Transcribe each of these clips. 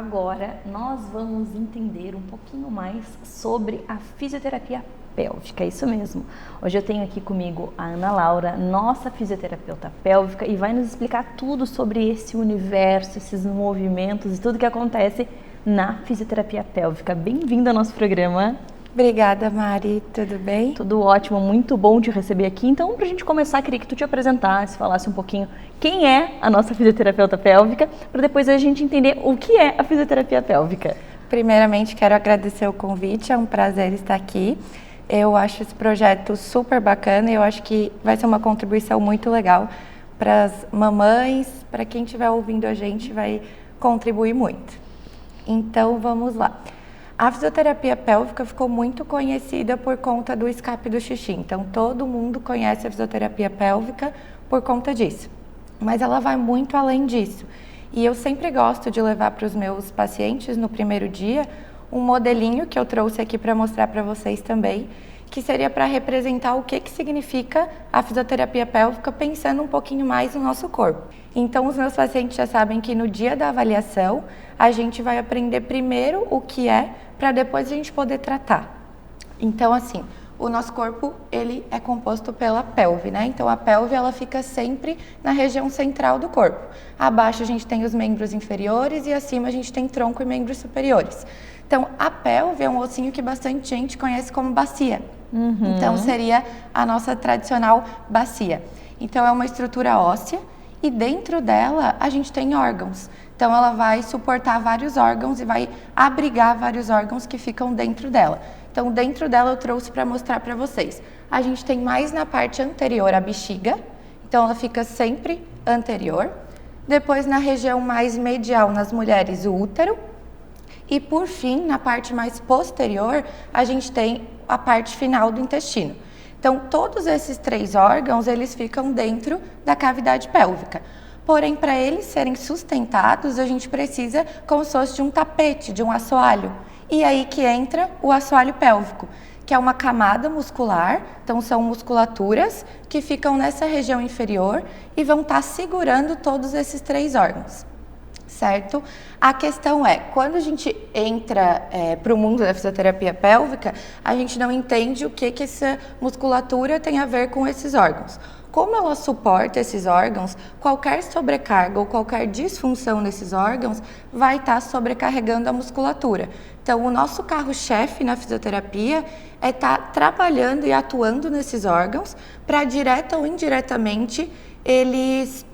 Agora nós vamos entender um pouquinho mais sobre a fisioterapia pélvica, é isso mesmo. Hoje eu tenho aqui comigo a Ana Laura, nossa fisioterapeuta pélvica, e vai nos explicar tudo sobre esse universo, esses movimentos e tudo que acontece na fisioterapia pélvica. Bem-vinda ao nosso programa. Obrigada, Mari. Tudo bem? Tudo ótimo, muito bom te receber aqui. Então, pra gente começar, queria que tu te apresentasse, falasse um pouquinho quem é a nossa fisioterapeuta pélvica, para depois a gente entender o que é a fisioterapia pélvica. Primeiramente, quero agradecer o convite, é um prazer estar aqui. Eu acho esse projeto super bacana e eu acho que vai ser uma contribuição muito legal para as mamães, para quem estiver ouvindo a gente, vai contribuir muito. Então, vamos lá. A fisioterapia pélvica ficou muito conhecida por conta do escape do xixi. Então, todo mundo conhece a fisioterapia pélvica por conta disso. Mas ela vai muito além disso. E eu sempre gosto de levar para os meus pacientes no primeiro dia um modelinho que eu trouxe aqui para mostrar para vocês também, que seria para representar o que significa a fisioterapia pélvica, pensando um pouquinho mais no nosso corpo. Então, os meus pacientes já sabem que no dia da avaliação, a gente vai aprender primeiro o que é, para depois a gente poder tratar. Então, assim, o nosso corpo, ele é composto pela pelve, né? Então, a pelve, ela fica sempre na região central do corpo. Abaixo a gente tem os membros inferiores e acima a gente tem tronco e membros superiores. Então, a pelve é um ossinho que bastante gente conhece como bacia. Então, seria a nossa tradicional bacia. Então, é uma estrutura óssea e dentro dela a gente tem órgãos. Então, ela vai suportar vários órgãos e vai abrigar vários órgãos que ficam dentro dela. Então, dentro dela eu trouxe para mostrar para vocês. A gente tem mais na parte anterior a bexiga, então ela fica sempre anterior. Depois, na região mais medial, nas mulheres, o útero. E, por fim, na parte mais posterior, a gente tem a parte final do intestino. Então, todos esses três órgãos, eles ficam dentro da cavidade pélvica. Porém, para eles serem sustentados, a gente precisa como se fosse de um tapete, de um assoalho. E aí que entra o assoalho pélvico, que é uma camada muscular, então são musculaturas que ficam nessa região inferior e vão estar segurando todos esses três órgãos. Certo? A questão é, quando a gente entra para o mundo da fisioterapia pélvica, a gente não entende o que essa musculatura tem a ver com esses órgãos. Como ela suporta esses órgãos, qualquer sobrecarga ou qualquer disfunção nesses órgãos vai estar sobrecarregando a musculatura. Então, o nosso carro-chefe na fisioterapia é estar trabalhando e atuando nesses órgãos para, direta ou indiretamente, eles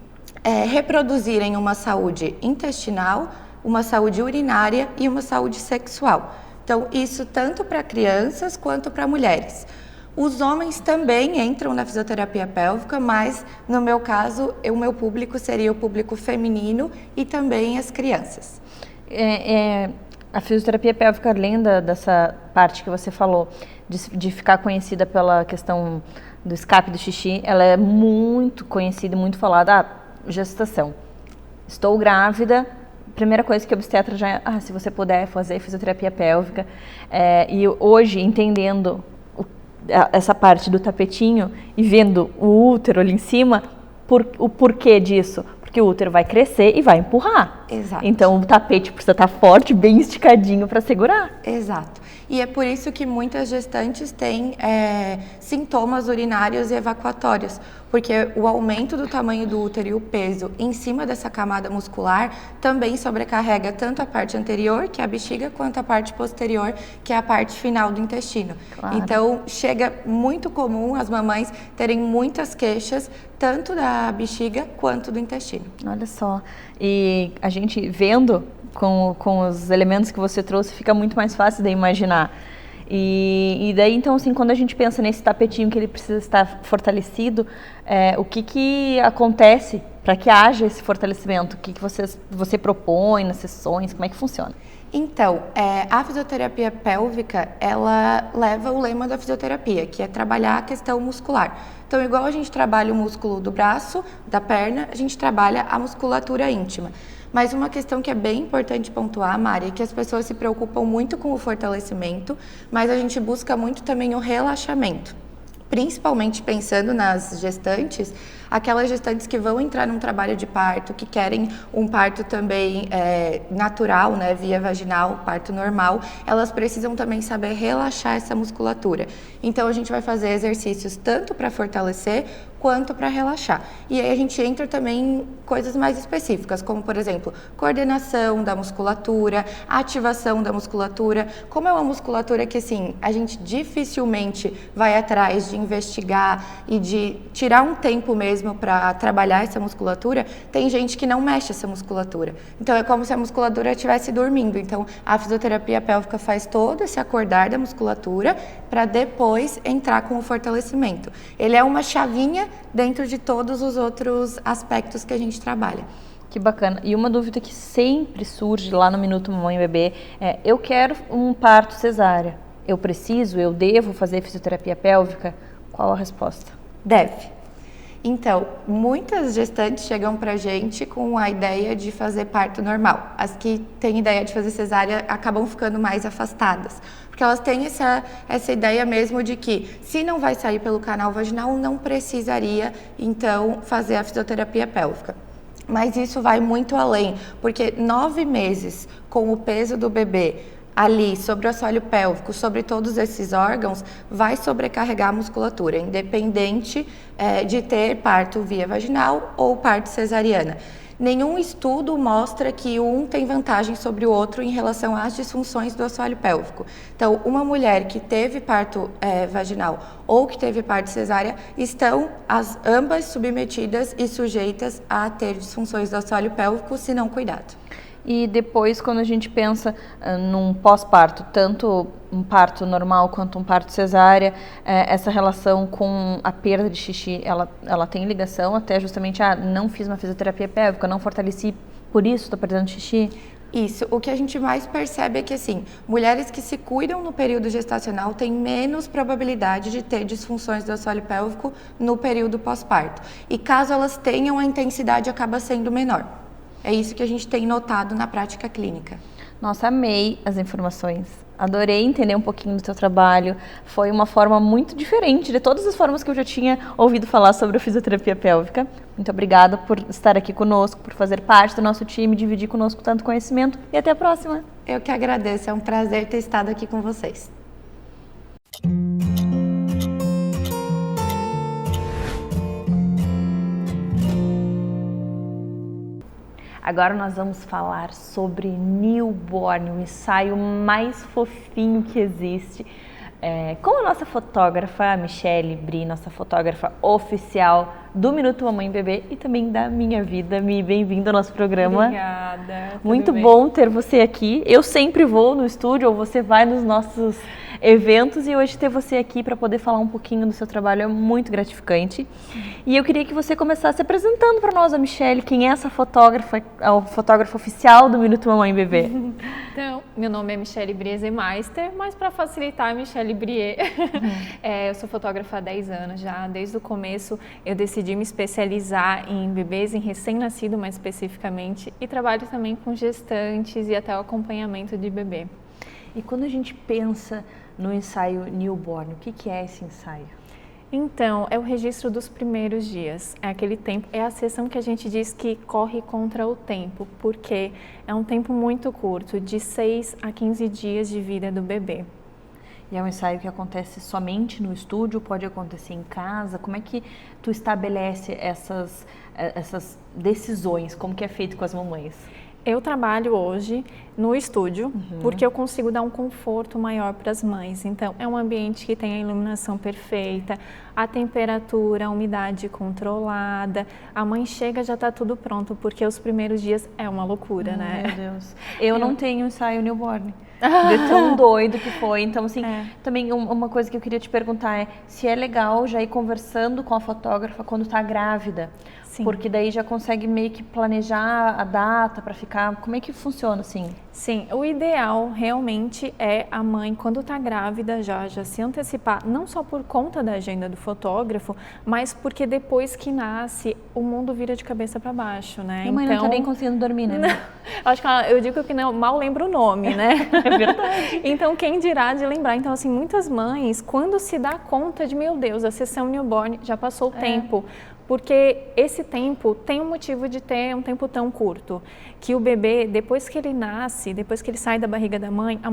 reproduzirem uma saúde intestinal, uma saúde urinária e uma saúde sexual. Então, isso tanto para crianças quanto para mulheres. Os homens também entram na fisioterapia pélvica, mas no meu caso, o meu público seria o público feminino e também as crianças. A fisioterapia pélvica, além dessa parte que você falou, de ficar conhecida pela questão do escape do xixi, ela é muito conhecida, muito falada. Gestação. Estou grávida, primeira coisa que o obstetra já se você puder fazer fisioterapia pélvica. E hoje, entendendo essa parte do tapetinho e vendo o útero ali em cima, o porquê disso? Porque o útero vai crescer e vai empurrar. Exato. Então, o tapete precisa estar forte, bem esticadinho para segurar. Exato. E é por isso que muitas gestantes têm sintomas urinários e evacuatórios, porque o aumento do tamanho do útero e o peso em cima dessa camada muscular também sobrecarrega tanto a parte anterior, que é a bexiga, quanto a parte posterior, que é a parte final do intestino. Claro. Então, chega muito comum as mamães terem muitas queixas, tanto da bexiga quanto do intestino. Olha só, e a gente vendo com os elementos que você trouxe, fica muito mais fácil de imaginar. E daí, então, assim, quando a gente pensa nesse tapetinho que ele precisa estar fortalecido, o que acontece para que haja esse fortalecimento? O que você propõe nas sessões? Como é que funciona? Então, a fisioterapia pélvica, ela leva o lema da fisioterapia, que é trabalhar a questão muscular. Então, igual a gente trabalha o músculo do braço, da perna, a gente trabalha a musculatura íntima. Mas uma questão que é bem importante pontuar, Mari, é que as pessoas se preocupam muito com o fortalecimento, mas a gente busca muito também o relaxamento. principalmente pensando nas gestantes, aquelas gestantes que vão entrar num trabalho de parto, que querem um parto também natural, né, via vaginal, parto normal, elas precisam também saber relaxar essa musculatura. Então a gente vai fazer exercícios tanto para fortalecer quanto para relaxar. E aí a gente entra também em coisas mais específicas, como por exemplo, coordenação da musculatura, ativação da musculatura. Como é uma musculatura que assim, a gente dificilmente vai atrás de investigar e de tirar um tempo mesmo para trabalhar essa musculatura, tem gente que não mexe essa musculatura. Então é como se a musculatura estivesse dormindo. Então a fisioterapia pélvica faz todo esse acordar da musculatura para depois entrar com o fortalecimento. Ele é uma chavinha dentro de todos os outros aspectos que a gente trabalha. Que bacana. E uma dúvida que sempre surge lá no Minuto Mamãe e Bebê é: eu quero um parto cesárea. Eu devo fazer fisioterapia pélvica? Qual a resposta? Deve. Então, muitas gestantes chegam pra gente com a ideia de fazer parto normal. As que têm ideia de fazer cesárea acabam ficando mais afastadas. Porque elas têm essa ideia mesmo de que, se não vai sair pelo canal vaginal, não precisaria, então, fazer a fisioterapia pélvica. Mas isso vai muito além, porque 9 meses com o peso do bebê ali sobre o assoalho pélvico, sobre todos esses órgãos, vai sobrecarregar a musculatura, independente de ter parto via vaginal ou parto cesariana. Nenhum estudo mostra que um tem vantagem sobre o outro em relação às disfunções do assoalho pélvico. Então, uma mulher que teve parto vaginal ou que teve parto cesárea estão ambas submetidas e sujeitas a ter disfunções do assoalho pélvico se não cuidado. E depois, quando a gente pensa num pós-parto, tanto um parto normal quanto um parto cesárea, essa relação com a perda de xixi, ela tem ligação até justamente, não fiz uma fisioterapia pélvica, não fortaleci, por isso estou perdendo xixi? Isso, o que a gente mais percebe é que, assim, mulheres que se cuidam no período gestacional têm menos probabilidade de ter disfunções do assoalho pélvico no período pós-parto. E caso elas tenham, a intensidade acaba sendo menor. É isso que a gente tem notado na prática clínica. Nossa, amei as informações. Adorei entender um pouquinho do teu trabalho. Foi uma forma muito diferente de todas as formas que eu já tinha ouvido falar sobre a fisioterapia pélvica. Muito obrigada por estar aqui conosco, por fazer parte do nosso time, dividir conosco tanto conhecimento. E até a próxima. Eu que agradeço. É um prazer ter estado aqui com vocês. Agora nós vamos falar sobre Newborn, o ensaio mais fofinho que existe. Com a nossa fotógrafa, a Michele Bri, nossa fotógrafa oficial do Minuto Mamãe e Bebê e também da minha vida. Mi, bem-vindo ao nosso programa. Obrigada. Muito bom ter você aqui. Eu sempre vou no estúdio, ou você vai nos nossos eventos, e hoje ter você aqui para poder falar um pouquinho do seu trabalho é muito gratificante. E eu queria que você começasse apresentando para nós, a Michele, quem é essa fotógrafa, a fotógrafa oficial do Minuto Mamãe e Bebê. Então, meu nome é Michele Brie Zemeister, mas para facilitar, Michele Brie. Eu sou fotógrafa há 10 anos já. Desde o começo eu decidi me especializar em bebês, em recém-nascido mais especificamente, e trabalho também com gestantes e até o acompanhamento de bebê. E quando a gente pensa no ensaio Newborn, o que é esse ensaio? Então, é o registro dos primeiros dias, é aquele tempo, é a sessão que a gente diz que corre contra o tempo, porque é um tempo muito curto, de 6 a 15 dias de vida do bebê. E é um ensaio que acontece somente no estúdio, pode acontecer em casa? Como é que tu estabelece essas decisões? Como que é feito com as mamães? Eu trabalho hoje no estúdio, porque eu consigo dar um conforto maior para as mães. Então, é um ambiente que tem a iluminação perfeita, a temperatura, a umidade controlada. A mãe chega, já está tudo pronto, porque os primeiros dias é uma loucura, né? Meu Deus. Eu não tenho ensaio newborn. De tão doido que foi. Então, assim, também uma coisa que eu queria te perguntar é se é legal já ir conversando com a fotógrafa quando está grávida. Sim. Porque daí já consegue meio que planejar a data para ficar... Como é que funciona, assim? Sim, o ideal realmente é a mãe, quando está grávida, já se antecipar, não só por conta da agenda do fotógrafo, mas porque depois que nasce, o mundo vira de cabeça para baixo, né? A mãe não tá nem conseguindo dormir, né? Acho que eu digo que não, mal lembro o nome, né? É verdade. Então, quem dirá de lembrar? Então, assim, muitas mães, quando se dá conta de, meu Deus, a sessão newborn já passou o tempo, porque esse tempo tem um motivo de ter um tempo tão curto, que o bebê, depois que ele nasce, depois que ele sai da barriga da mãe, a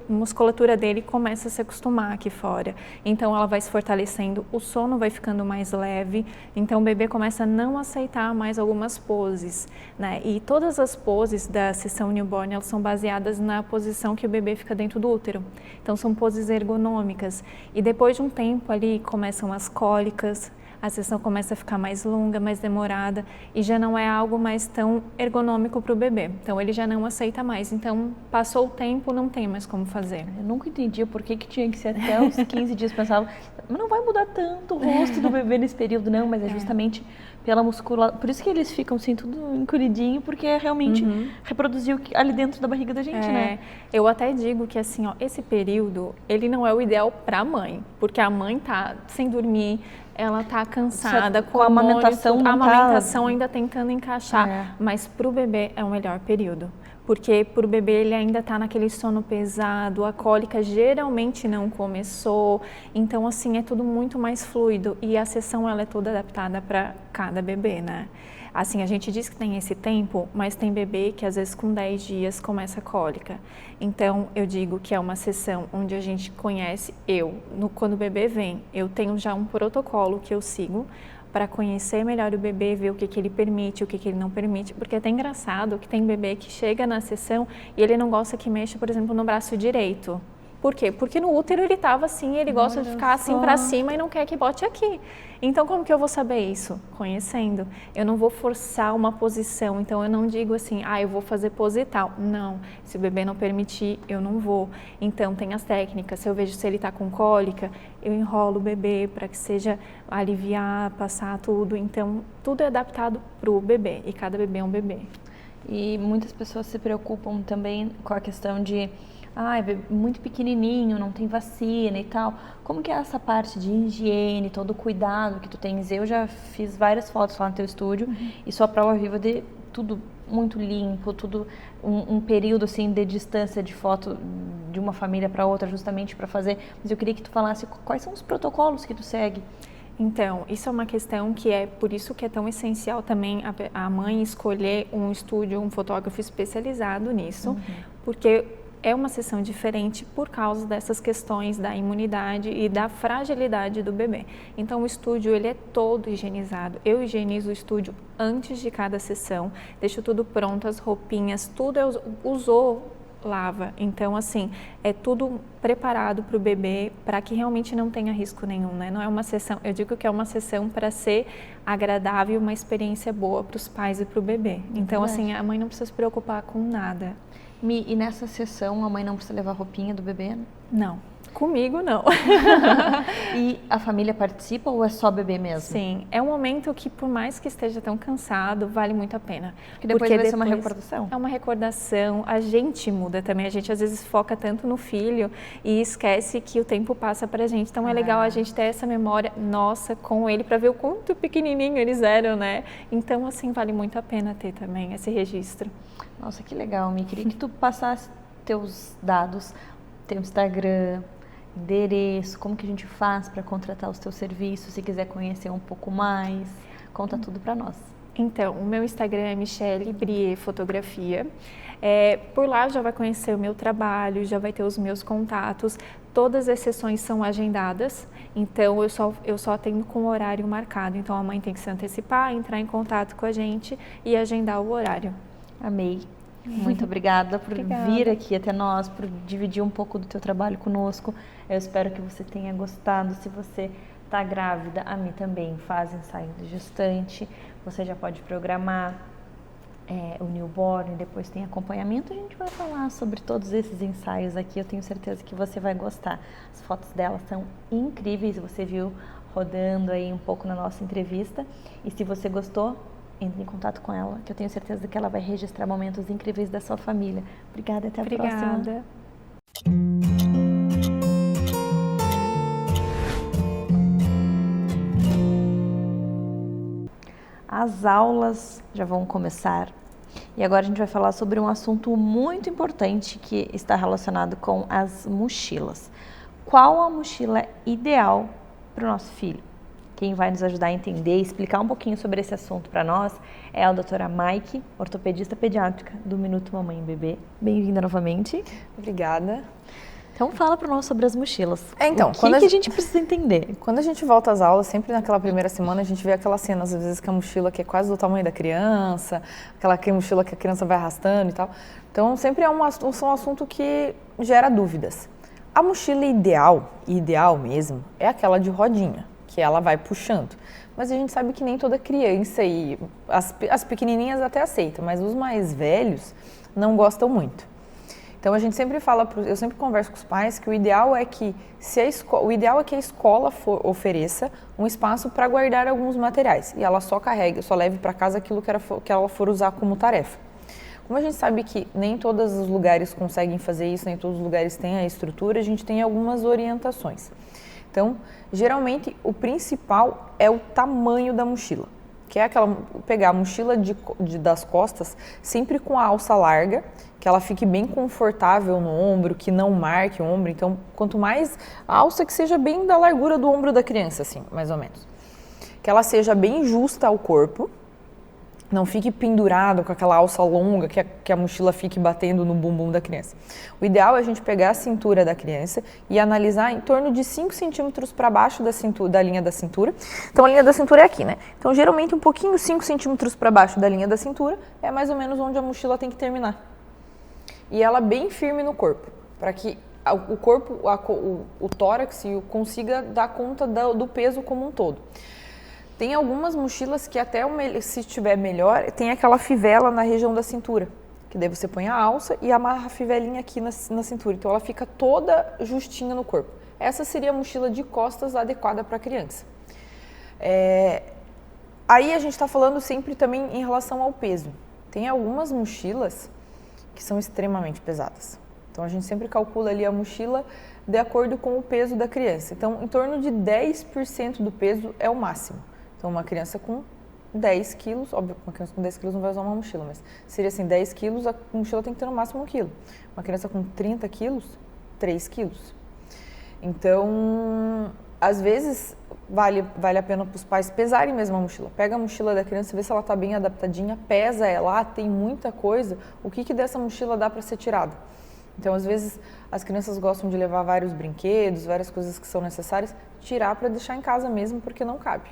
musculatura dele começa a se acostumar aqui fora. Então ela vai se fortalecendo, o sono vai ficando mais leve, então o bebê começa a não aceitar mais algumas poses, né? E todas as poses da sessão newborn, elas são baseadas na posição que o bebê fica dentro do útero. Então são poses ergonômicas. E depois de um tempo ali começam as cólicas, a sessão começa a ficar mais longa, mais demorada e já não é algo mais tão ergonômico para o bebê. Então ele já não aceita mais. Então passou o tempo, não tem mais como fazer. Eu nunca entendia por que tinha que ser até os 15 dias. Pensava, mas não vai mudar tanto o rosto do bebê nesse período, não. Mas é justamente pela musculatura. Por isso que eles ficam assim tudo encolhidinho, porque é realmente reproduzir ali dentro da barriga da gente, né? Eu até digo que assim, ó, esse período, ele não é o ideal para a mãe, porque a mãe tá sem dormir, ela tá cansada, com a amamentação, a amamentação ainda tentando encaixar, mas para o bebê é o melhor período. Porque para o bebê ele ainda está naquele sono pesado, a cólica geralmente não começou, então assim é tudo muito mais fluido e a sessão ela é toda adaptada para cada bebê, né? Assim, a gente diz que tem esse tempo, mas tem bebê que às vezes com 10 dias começa a cólica. Então, eu digo que é uma sessão onde a gente conhece, quando o bebê vem, eu tenho já um protocolo que eu sigo para conhecer melhor o bebê, ver o que ele permite, o que ele não permite, porque é até engraçado que tem bebê que chega na sessão e ele não gosta que mexa, por exemplo, no braço direito. Por quê? Porque no útero ele estava assim, ele gosta de ficar assim para cima e não quer que bote aqui. Então, como que eu vou saber isso? Conhecendo. Eu não vou forçar uma posição, então eu não digo assim, eu vou fazer pose tal. Não, se o bebê não permitir, eu não vou. Então, tem as técnicas. Se eu vejo se ele está com cólica, eu enrolo o bebê para que seja aliviar, passar tudo. Então, tudo é adaptado para o bebê e cada bebê é um bebê. E muitas pessoas se preocupam também com a questão de é muito pequenininho, não tem vacina e tal. Como que é essa parte de higiene, todo o cuidado que tu tens? Eu já fiz várias fotos lá no teu estúdio e sou a prova viva de tudo muito limpo, tudo um período assim de distância de foto de uma família para outra, justamente para fazer. Mas eu queria que tu falasse quais são os protocolos que tu segue. Então, isso é uma questão que é por isso que é tão essencial também a mãe escolher um estúdio, um fotógrafo especializado nisso, porque é uma sessão diferente por causa dessas questões da imunidade e da fragilidade do bebê. Então o estúdio ele é todo higienizado. Eu higienizo o estúdio antes de cada sessão, deixo tudo pronto, as roupinhas, tudo usou, lava. Então assim, é tudo preparado para o bebê para que realmente não tenha risco nenhum, né? Não é uma sessão, eu digo que é uma sessão para ser agradável, uma experiência boa para os pais e para o bebê. Então assim, a mãe não precisa se preocupar com nada. E nessa sessão a mãe não precisa levar a roupinha do bebê? Não, comigo não. E a família participa ou é só bebê mesmo? Sim, é um momento que por mais que esteja tão cansado, vale muito a pena. Porque depois vai ser uma recordação. É uma recordação, a gente muda também, a gente às vezes foca tanto no filho e esquece que o tempo passa pra gente. Então é legal a gente ter essa memória nossa com ele para ver o quanto pequenininho eles eram, né? Então assim, vale muito a pena ter também esse registro. Nossa, que legal, Mi. Queria que tu passasse teus dados, teu Instagram, endereço, como que a gente faz para contratar os teus serviços, se quiser conhecer um pouco mais, conta tudo para nós. Então, o meu Instagram é Michele Brie Fotografia. Por lá já vai conhecer o meu trabalho, já vai ter os meus contatos. Todas as sessões são agendadas, então eu só atendo com o horário marcado. Então a mãe tem que se antecipar, entrar em contato com a gente e agendar o horário. Amei. Muito obrigada por vir aqui até nós, por dividir um pouco do teu trabalho conosco. Eu espero que você tenha gostado. Se você está grávida, a Mi também faz ensaio de gestante. Você já pode programar o newborn, depois tem acompanhamento. A gente vai falar sobre todos esses ensaios aqui. Eu tenho certeza que você vai gostar. As fotos dela são incríveis. Você viu rodando aí um pouco na nossa entrevista. E se você gostou, entre em contato com ela, que eu tenho certeza que ela vai registrar momentos incríveis da sua família. Obrigada, até a próxima. Obrigada. As aulas já vão começar e agora a gente vai falar sobre um assunto muito importante que está relacionado com as mochilas. Qual a mochila ideal para o nosso filho? Quem vai nos ajudar a entender e explicar um pouquinho sobre esse assunto para nós é a doutora Maike, ortopedista pediátrica do Minuto Mamãe e Bebê. Bem-vinda novamente. Obrigada. Então fala para nós sobre as mochilas. Então, o que a gente precisa entender? Quando a gente volta às aulas, sempre naquela primeira semana, a gente vê aquelas cenas, às vezes, que a mochila que é quase do tamanho da criança, aquela mochila que a criança vai arrastando e tal. Então, sempre é um assunto que gera dúvidas. A mochila ideal mesmo, é aquela de rodinha, que ela vai puxando. Mas a gente sabe que nem toda criança, e as pequenininhas até aceitam, mas os mais velhos não gostam muito. Então a gente sempre fala, eu sempre converso com os pais que o ideal é que a escola ofereça um espaço para guardar alguns materiais e ela só leve para casa aquilo que ela for usar como tarefa. Como a gente sabe que nem todos os lugares conseguem fazer isso, nem todos os lugares têm a estrutura, a gente tem algumas orientações. Então, geralmente o principal é o tamanho da mochila, que é pegar a mochila das costas sempre com a alça larga, que ela fique bem confortável no ombro, que não marque o ombro. Então, quanto mais a alça que seja bem da largura do ombro da criança, assim, mais ou menos. Que ela seja bem justa ao corpo, não fique pendurado com aquela alça longa, que a mochila fique batendo no bumbum da criança. O ideal é a gente pegar a cintura da criança e analisar em torno de 5 centímetros para baixo da linha da cintura. Então, a linha da cintura é aqui, né? Então, geralmente, um pouquinho 5 centímetros para baixo da linha da cintura é mais ou menos onde a mochila tem que terminar. E ela bem firme no corpo, para que o corpo, o tórax consiga dar conta do peso como um todo. Tem algumas mochilas que até, se estiver melhor, tem aquela fivela na região da cintura, que daí você põe a alça e amarra a fivelinha aqui na cintura. Então ela fica toda justinha no corpo. Essa seria a mochila de costas adequada para a criança. Aí a gente está falando sempre também em relação ao peso. Tem algumas mochilas que são extremamente pesadas. Então a gente sempre calcula ali a mochila de acordo com o peso da criança. Então em torno de 10% do peso é o máximo. Então, uma criança com 10 quilos, óbvio que uma criança com 10 quilos não vai usar uma mochila, mas seria assim, 10 quilos, a mochila tem que ter no máximo 1 quilo. Uma criança com 30 quilos, 3 quilos. Então, às vezes, vale a pena para os pais pesarem mesmo a mochila. Pega a mochila da criança, vê se ela está bem adaptadinha, pesa ela, tem muita coisa, o que dessa mochila dá para ser tirado? Então, às vezes, as crianças gostam de levar vários brinquedos, várias coisas que são necessárias, tirar para deixar em casa mesmo, porque não cabe.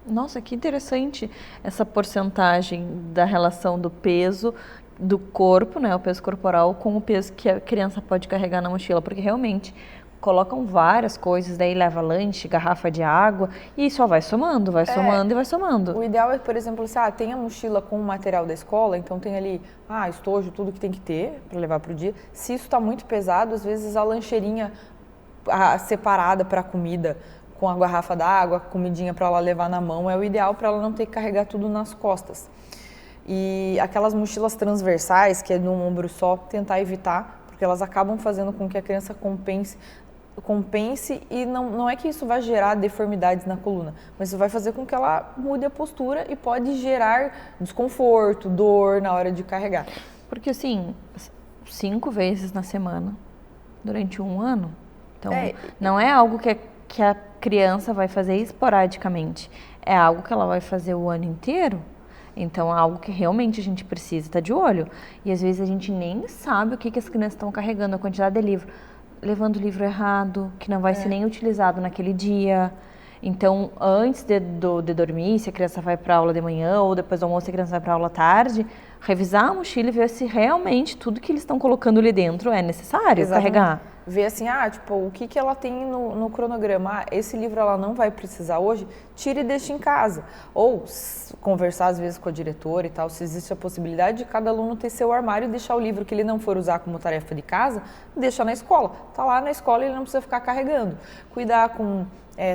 Nossa, que interessante essa porcentagem da relação do peso do corpo, né, o peso corporal, com o peso que a criança pode carregar na mochila, porque realmente colocam várias coisas, daí leva lanche, garrafa de água e só vai somando e vai somando. O ideal é, por exemplo, tem a mochila com o material da escola, então tem ali, estojo, tudo que tem que ter para levar para o dia. Se isso está muito pesado, às vezes a lancheirinha separada para a comida, com a garrafa d'água, comidinha para ela levar na mão, é o ideal para ela não ter que carregar tudo nas costas. E aquelas mochilas transversais, que é num ombro só, tentar evitar, porque elas acabam fazendo com que a criança compense e não é que isso vai gerar deformidades na coluna, mas isso vai fazer com que ela mude a postura e pode gerar desconforto, dor na hora de carregar. Porque assim, 5 vezes na semana, durante 1 ano, então não é algo que a criança vai fazer esporadicamente, é algo que ela vai fazer o ano inteiro. Então é algo que realmente a gente precisa estar de olho. E às vezes a gente nem sabe o que as crianças estão carregando, a quantidade de livro. Levando o livro errado, que não vai ser nem utilizado naquele dia. Então, antes de dormir, se a criança vai para aula de manhã ou depois do almoço, se a criança vai para aula à tarde, revisar a mochila e ver se realmente tudo que eles estão colocando ali dentro é necessário carregar. Ver assim, o que ela tem no cronograma, esse livro ela não vai precisar hoje, tire e deixe em casa. Ou conversar às vezes com a diretora e tal, se existe a possibilidade de cada aluno ter seu armário e deixar o livro que ele não for usar como tarefa de casa, deixa na escola. Tá lá na escola e ele não precisa ficar carregando. Cuidar com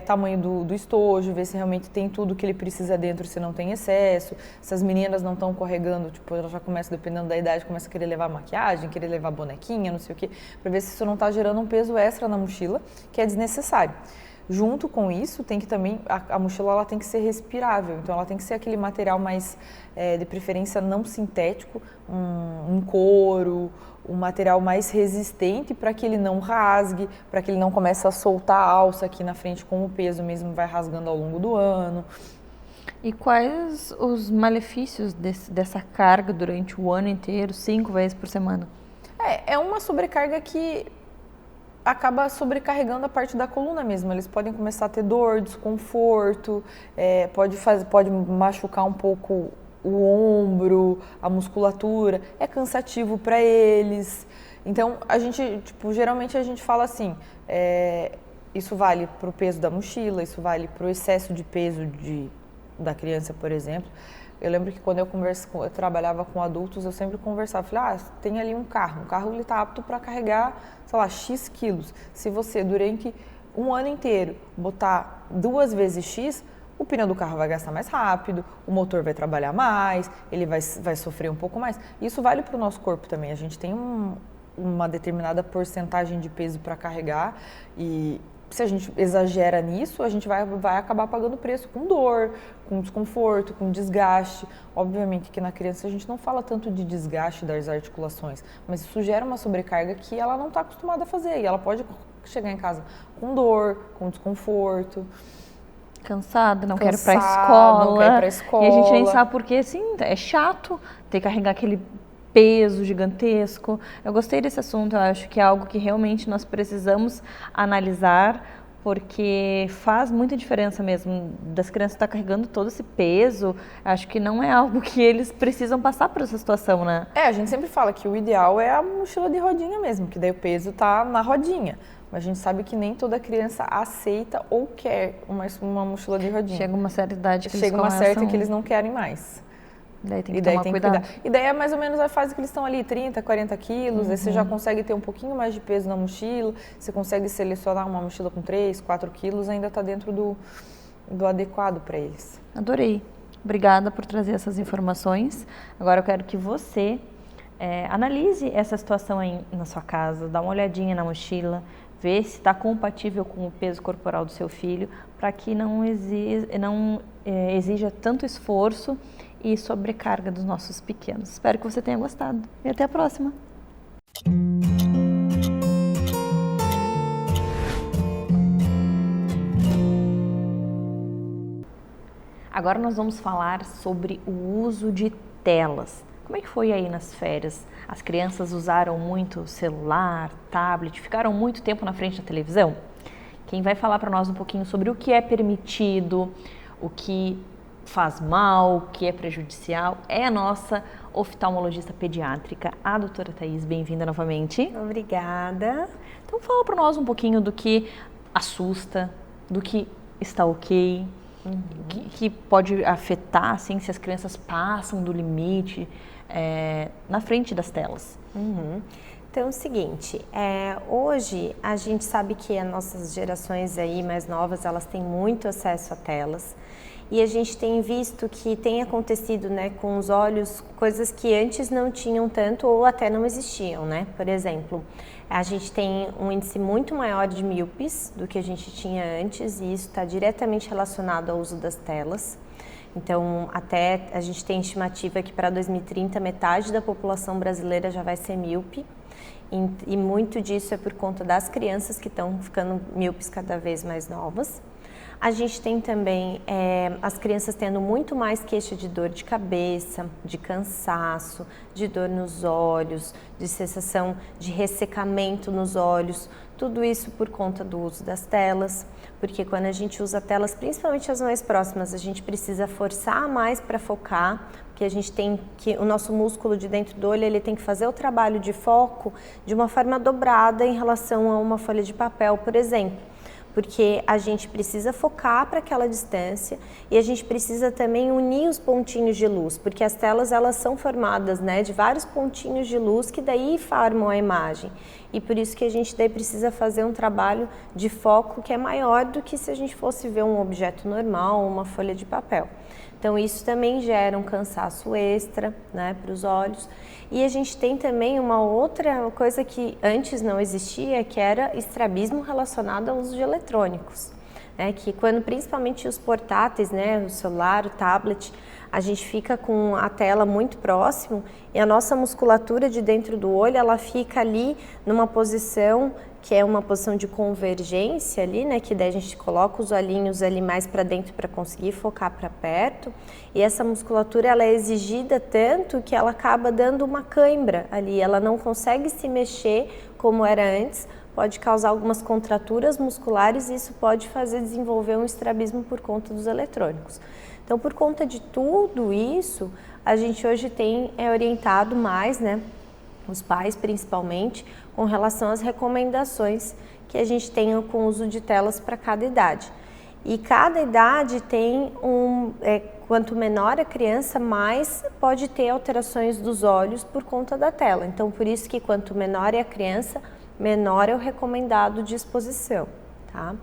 tamanho do estojo, ver se realmente tem tudo que ele precisa dentro, se não tem excesso, se as meninas não estão corregando, tipo, ela já começa, dependendo da idade, começa a querer levar maquiagem, querer levar bonequinha, não sei o quê, para ver se isso não está gerando um peso extra na mochila, que é desnecessário. Junto com isso, tem que também, a mochila ela tem que ser respirável, então ela tem que ser aquele material mais, de preferência não sintético, um couro, um material mais resistente para que ele não rasgue, para que ele não comece a soltar a alça aqui na frente com o peso mesmo, vai rasgando ao longo do ano. E quais os malefícios dessa carga durante o ano inteiro, 5 vezes por semana? É uma sobrecarga que acaba sobrecarregando a parte da coluna mesmo. Eles podem começar a ter dor, desconforto, pode machucar um pouco o ombro, a musculatura, é cansativo para eles. Então, geralmente a gente fala assim, isso vale para o peso da mochila, isso vale para o excesso de peso da criança, por exemplo. Eu lembro que quando eu trabalhava com adultos, eu sempre conversava, falei, tem ali um carro ele está apto para carregar, sei lá, X quilos. Se você, durante um ano inteiro, botar 2 vezes X, o pneu do carro vai gastar mais rápido, o motor vai trabalhar mais, ele vai sofrer um pouco mais. Isso vale para o nosso corpo também, a gente tem uma determinada porcentagem de peso para carregar e se a gente exagera nisso, a gente vai acabar pagando preço com dor, com desconforto, com desgaste. Obviamente que na criança a gente não fala tanto de desgaste das articulações, mas isso gera uma sobrecarga que ela não está acostumada a fazer e ela pode chegar em casa com dor, com desconforto. Cansada, não quero ir pra escola. Não quero ir pra escola. E a gente nem sabe porque, assim, é chato ter que carregar aquele peso gigantesco. Eu gostei desse assunto, eu acho que é algo que realmente nós precisamos analisar, porque faz muita diferença mesmo das crianças estar carregando todo esse peso. Acho que não é algo que eles precisam passar por essa situação, né? A gente sempre fala que o ideal é a mochila de rodinha mesmo, que daí o peso tá na rodinha. Mas a gente sabe que nem toda criança aceita ou quer uma mochila de rodinha. Chega uma certa idade que eles começam... Chega uma certa que eles não querem mais. Daí tem que tomar cuidado. E daí é mais ou menos a fase que eles estão ali, 30, 40 quilos, aí você já consegue ter um pouquinho mais de peso na mochila, você consegue selecionar uma mochila com 3, 4 quilos, ainda está dentro do adequado para eles. Adorei. Obrigada por trazer essas informações. Agora eu quero que você analise essa situação aí na sua casa, dá uma olhadinha na mochila, vê se está compatível com o peso corporal do seu filho, para que não exija tanto esforço e sobrecarga dos nossos pequenos. Espero que você tenha gostado e até a próxima! Agora nós vamos falar sobre o uso de telas. Como é que foi aí nas férias? As crianças usaram muito celular, tablet, ficaram muito tempo na frente da televisão? Quem vai falar para nós um pouquinho sobre o que é permitido, o que faz mal, o que é prejudicial, é a nossa oftalmologista pediátrica, a doutora Thaís. Bem-vinda novamente. Obrigada. Então fala para nós um pouquinho do que assusta, do que está ok, que pode afetar, assim, se as crianças passam do limite na frente das telas. Então, é o seguinte, hoje a gente sabe que as nossas gerações aí mais novas, elas têm muito acesso a telas. E a gente tem visto que tem acontecido, né, com os olhos, coisas que antes não tinham tanto ou até não existiam, né? Por exemplo, a gente tem um índice muito maior de míopes do que a gente tinha antes e isso está diretamente relacionado ao uso das telas. Então, até a gente tem estimativa que para 2030 metade da população brasileira já vai ser míope. E muito disso é por conta das crianças que estão ficando míopes cada vez mais novas. A gente tem também as crianças tendo muito mais queixa de dor de cabeça, de cansaço, de dor nos olhos, de sensação de ressecamento nos olhos, tudo isso por conta do uso das telas, porque quando a gente usa telas, principalmente as mais próximas, a gente precisa forçar mais para focar, porque a gente tem que, o nosso músculo de dentro do olho, ele tem que fazer o trabalho de foco de uma forma dobrada em relação a uma folha de papel, por exemplo. porque a gente precisa focar para aquela distância e a gente precisa também unir os pontinhos de luz, porque as telas elas são formadas, né, de vários pontinhos de luz que daí formam a imagem. E por isso que a gente daí precisa fazer um trabalho de foco que é maior do que se a gente fosse ver um objeto normal, uma folha de papel. Então isso também gera um cansaço extra, né, para os olhos. E a gente tem também uma outra coisa que antes não existia, que era estrabismo relacionado ao uso de eletrônicos. Que quando principalmente os portáteis, né, o celular, o tablet, a gente fica com a tela muito próximo e a nossa musculatura de dentro do olho, ela fica ali numa posição que é uma posição de convergência ali, né, que daí a gente coloca os olhinhos ali mais para dentro para conseguir focar para perto, e essa musculatura ela é exigida tanto que ela acaba dando uma cãibra ali, ela não consegue se mexer como era antes, pode causar algumas contraturas musculares e isso pode fazer desenvolver um estrabismo por conta dos eletrônicos. Então, por conta de tudo isso, a gente hoje tem orientado mais, né, os pais principalmente, com relação às recomendações que a gente tem com o uso de telas para cada idade. E cada idade tem quanto menor a criança, mais pode ter alterações dos olhos por conta da tela. Então, por isso que quanto menor é a criança, menor é o recomendado de exposição, tá?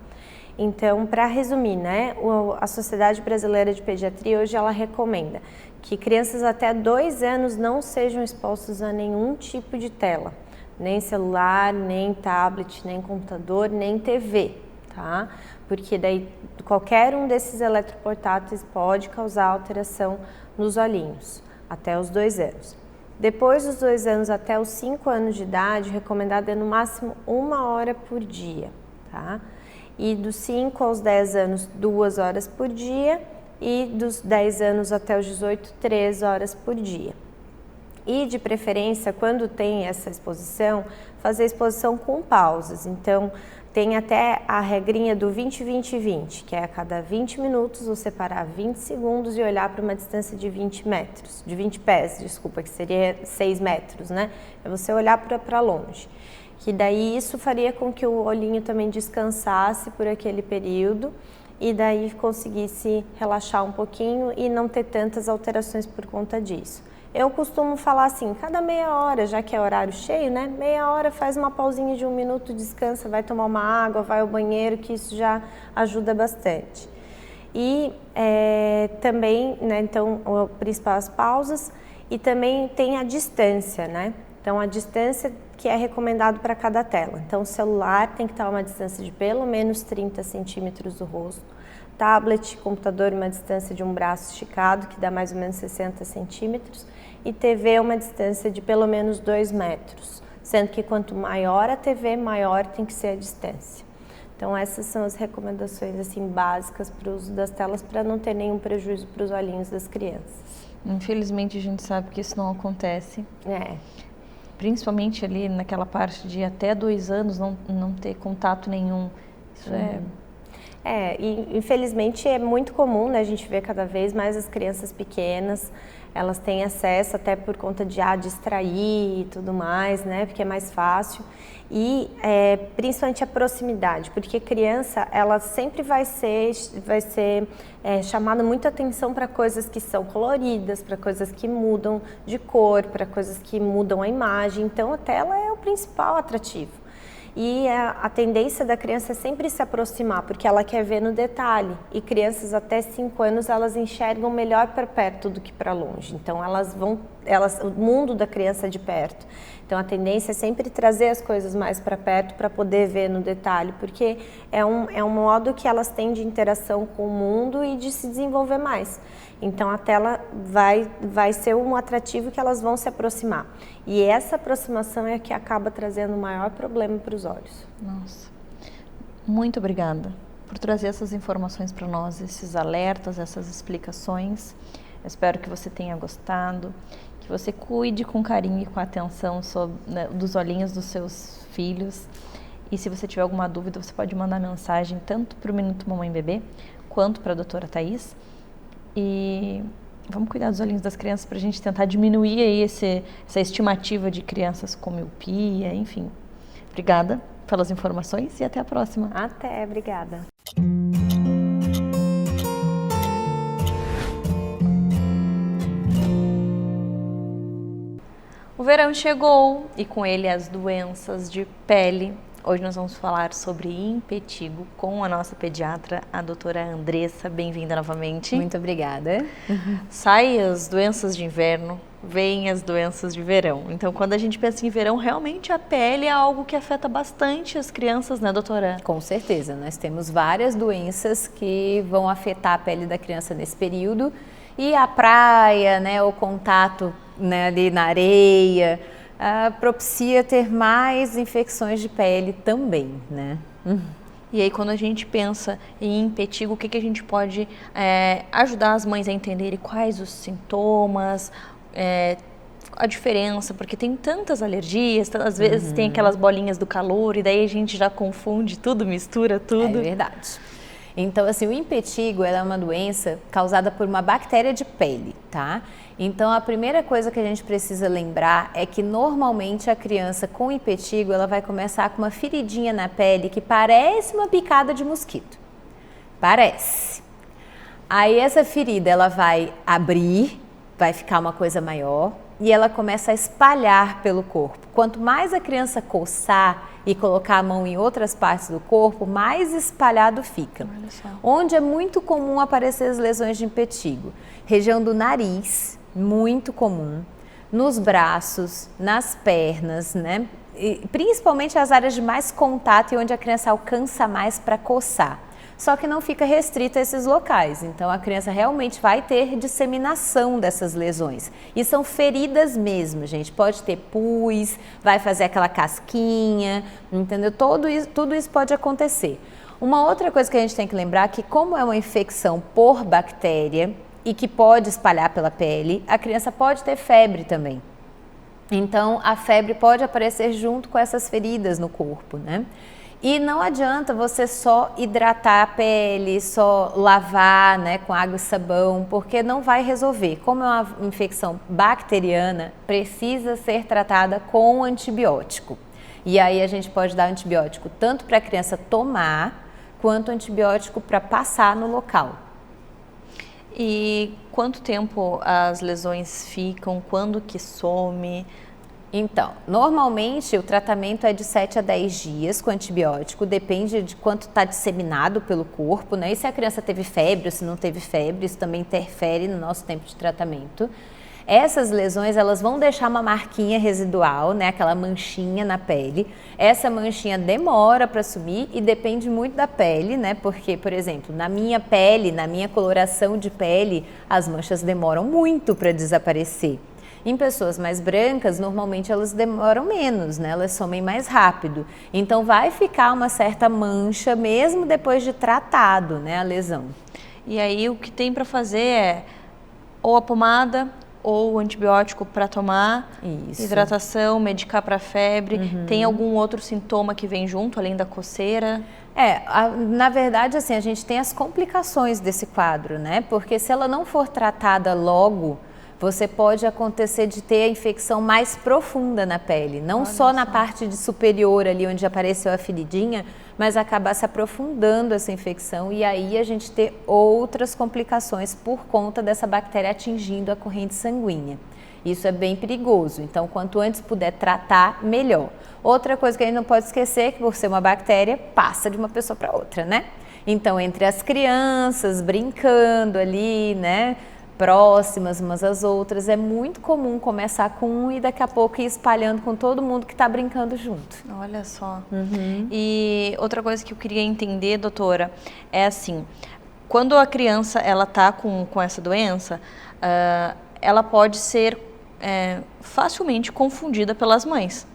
Então, para resumir, né, a Sociedade Brasileira de Pediatria hoje ela recomenda que crianças até 2 anos não sejam expostas a nenhum tipo de tela, nem celular, nem tablet, nem computador, nem TV, tá? Porque daí qualquer um desses eletroportáteis pode causar alteração nos olhinhos, até os 2 anos. Depois dos 2 anos até os 5 anos de idade, recomendado é no máximo 1 hora por dia, tá? E dos 5 aos 10 anos, 2 horas por dia, e dos 10 anos até os 18, 3 horas por dia. E de preferência, quando tem essa exposição, fazer exposição com pausas. Então, tem até a regrinha do 20-20-20, que é a cada 20 minutos você parar 20 segundos e olhar para uma distância de 20 metros, de 20 pés, desculpa, que seria 6 metros, né? É você olhar para longe. Que daí isso faria com que o olhinho também descansasse por aquele período e daí conseguisse relaxar um pouquinho e não ter tantas alterações por conta disso. Eu costumo falar assim, cada meia hora, já que é horário cheio, né? Meia hora faz uma pausinha de 1 minuto, descansa, vai tomar uma água, vai ao banheiro, que isso já ajuda bastante. E também, né, então, o principal as pausas e também tem a distância, né? Então, a distância que é recomendado para cada tela. Então, o celular tem que estar a uma distância de pelo menos 30 centímetros do rosto. Tablet, computador, uma distância de um braço esticado, que dá mais ou menos 60 centímetros. E TV, uma distância de pelo menos 2 metros. Sendo que quanto maior a TV, maior tem que ser a distância. Então, essas são as recomendações assim, básicas para o uso das telas, para não ter nenhum prejuízo para os olhinhos das crianças. Infelizmente, a gente sabe que isso não acontece. Principalmente ali naquela parte de até 2 anos não ter contato nenhum. Isso e infelizmente é muito comum, né? A gente vê cada vez mais as crianças pequenas, elas têm acesso até por conta de distrair e tudo mais, né? Porque é mais fácil. E principalmente a proximidade, porque criança, ela sempre vai ser chamada muita atenção para coisas que são coloridas, para coisas que mudam de cor, para coisas que mudam a imagem. Então, a tela é o principal atrativo. E a tendência da criança é sempre se aproximar, porque ela quer ver no detalhe. E crianças até 5 anos, elas enxergam melhor para perto do que para longe. Então, o mundo da criança é de perto. Então, a tendência é sempre trazer as coisas mais para perto para poder ver no detalhe, porque é um modo que elas têm de interação com o mundo e de se desenvolver mais. Então, a tela vai ser um atrativo que elas vão se aproximar. E essa aproximação é que acaba trazendo o maior problema para os olhos. Nossa, muito obrigada por trazer essas informações para nós, esses alertas, essas explicações. Eu espero que você tenha gostado, que você cuide com carinho e com atenção dos olhinhos dos seus filhos. E se você tiver alguma dúvida, você pode mandar mensagem tanto para o Minuto Mamãe Bebê, quanto para a doutora Thaís. E vamos cuidar dos olhinhos das crianças para a gente tentar diminuir aí essa estimativa de crianças com miopia, enfim. Obrigada pelas informações e até a próxima. Até, obrigada. O verão chegou e com ele as doenças de pele. Hoje nós vamos falar sobre impetigo com a nossa pediatra, a doutora Andressa. Bem-vinda novamente. Muito obrigada. Saem as doenças de inverno, vêm as doenças de verão. Então, quando a gente pensa em verão, realmente a pele é algo que afeta bastante as crianças, né, doutora? Com certeza, nós temos várias doenças que vão afetar a pele da criança nesse período. E a praia, né, o contato, né, ali na areia, propicia ter mais infecções de pele também, né? E aí, quando a gente pensa em impetigo, o que a gente pode ajudar as mães a entenderem quais os sintomas, a diferença, porque tem tantas alergias, às vezes tem aquelas bolinhas do calor e daí a gente já confunde tudo, mistura tudo. É verdade. Então, assim, o impetigo ela é uma doença causada por uma bactéria de pele, tá? Então, a primeira coisa que a gente precisa lembrar é que normalmente a criança com impetigo, ela vai começar com uma feridinha na pele que parece uma picada de mosquito. Parece. Aí essa ferida, ela vai abrir, vai ficar uma coisa maior e ela começa a espalhar pelo corpo. Quanto mais a criança coçar e colocar a mão em outras partes do corpo, mais espalhado fica. Onde é muito comum aparecer as lesões de impetigo? Região do nariz, muito comum, nos braços, nas pernas, né? E principalmente as áreas de mais contato e onde a criança alcança mais para coçar. Só que não fica restrita a esses locais, então a criança realmente vai ter disseminação dessas lesões. E são feridas mesmo, gente, pode ter pus, vai fazer aquela casquinha, entendeu? Tudo isso pode acontecer. Uma outra coisa que a gente tem que lembrar é que como é uma infecção por bactéria e que pode espalhar pela pele, a criança pode ter febre também. Então a febre pode aparecer junto com essas feridas no corpo, né? E não adianta você só hidratar a pele, só lavar, né, com água e sabão, porque não vai resolver. Como é uma infecção bacteriana, precisa ser tratada com antibiótico. E aí a gente pode dar antibiótico tanto para a criança tomar, quanto antibiótico para passar no local. E quanto tempo as lesões ficam? Quando que some? Então, normalmente o tratamento é de 7 a 10 dias com antibiótico, depende de quanto está disseminado pelo corpo, né? E se a criança teve febre ou se não teve febre, isso também interfere no nosso tempo de tratamento. Essas lesões, elas vão deixar uma marquinha residual, né? Aquela manchinha na pele. Essa manchinha demora para sumir e depende muito da pele, né? Porque, por exemplo, na minha pele, na minha coloração de pele, as manchas demoram muito para desaparecer. Em pessoas mais brancas, normalmente elas demoram menos, né? Elas somem mais rápido. Então vai ficar uma certa mancha mesmo depois de tratado, né, a lesão. E aí o que tem para fazer é ou a pomada ou o antibiótico para tomar, Isso. hidratação, medicar para febre. Tem algum outro sintoma que vem junto, além da coceira? Na verdade, assim, a gente tem as complicações desse quadro, né? Porque se ela não for tratada logo, você pode acontecer de ter a infecção mais profunda na pele, não só na parte de superior ali onde apareceu a feridinha, mas acabar se aprofundando essa infecção e aí a gente ter outras complicações por conta dessa bactéria atingindo a corrente sanguínea. Isso é bem perigoso, então quanto antes puder tratar, melhor. Outra coisa que a gente não pode esquecer é que por ser uma bactéria, passa de uma pessoa para outra, né? Então entre as crianças brincando ali, né? Próximas umas às outras, é muito comum começar com um e daqui a pouco ir espalhando com todo mundo que está brincando junto. Olha só. E outra coisa que eu queria entender, doutora, é assim, quando a criança ela tá com essa doença, ela pode ser facilmente confundida pelas mães.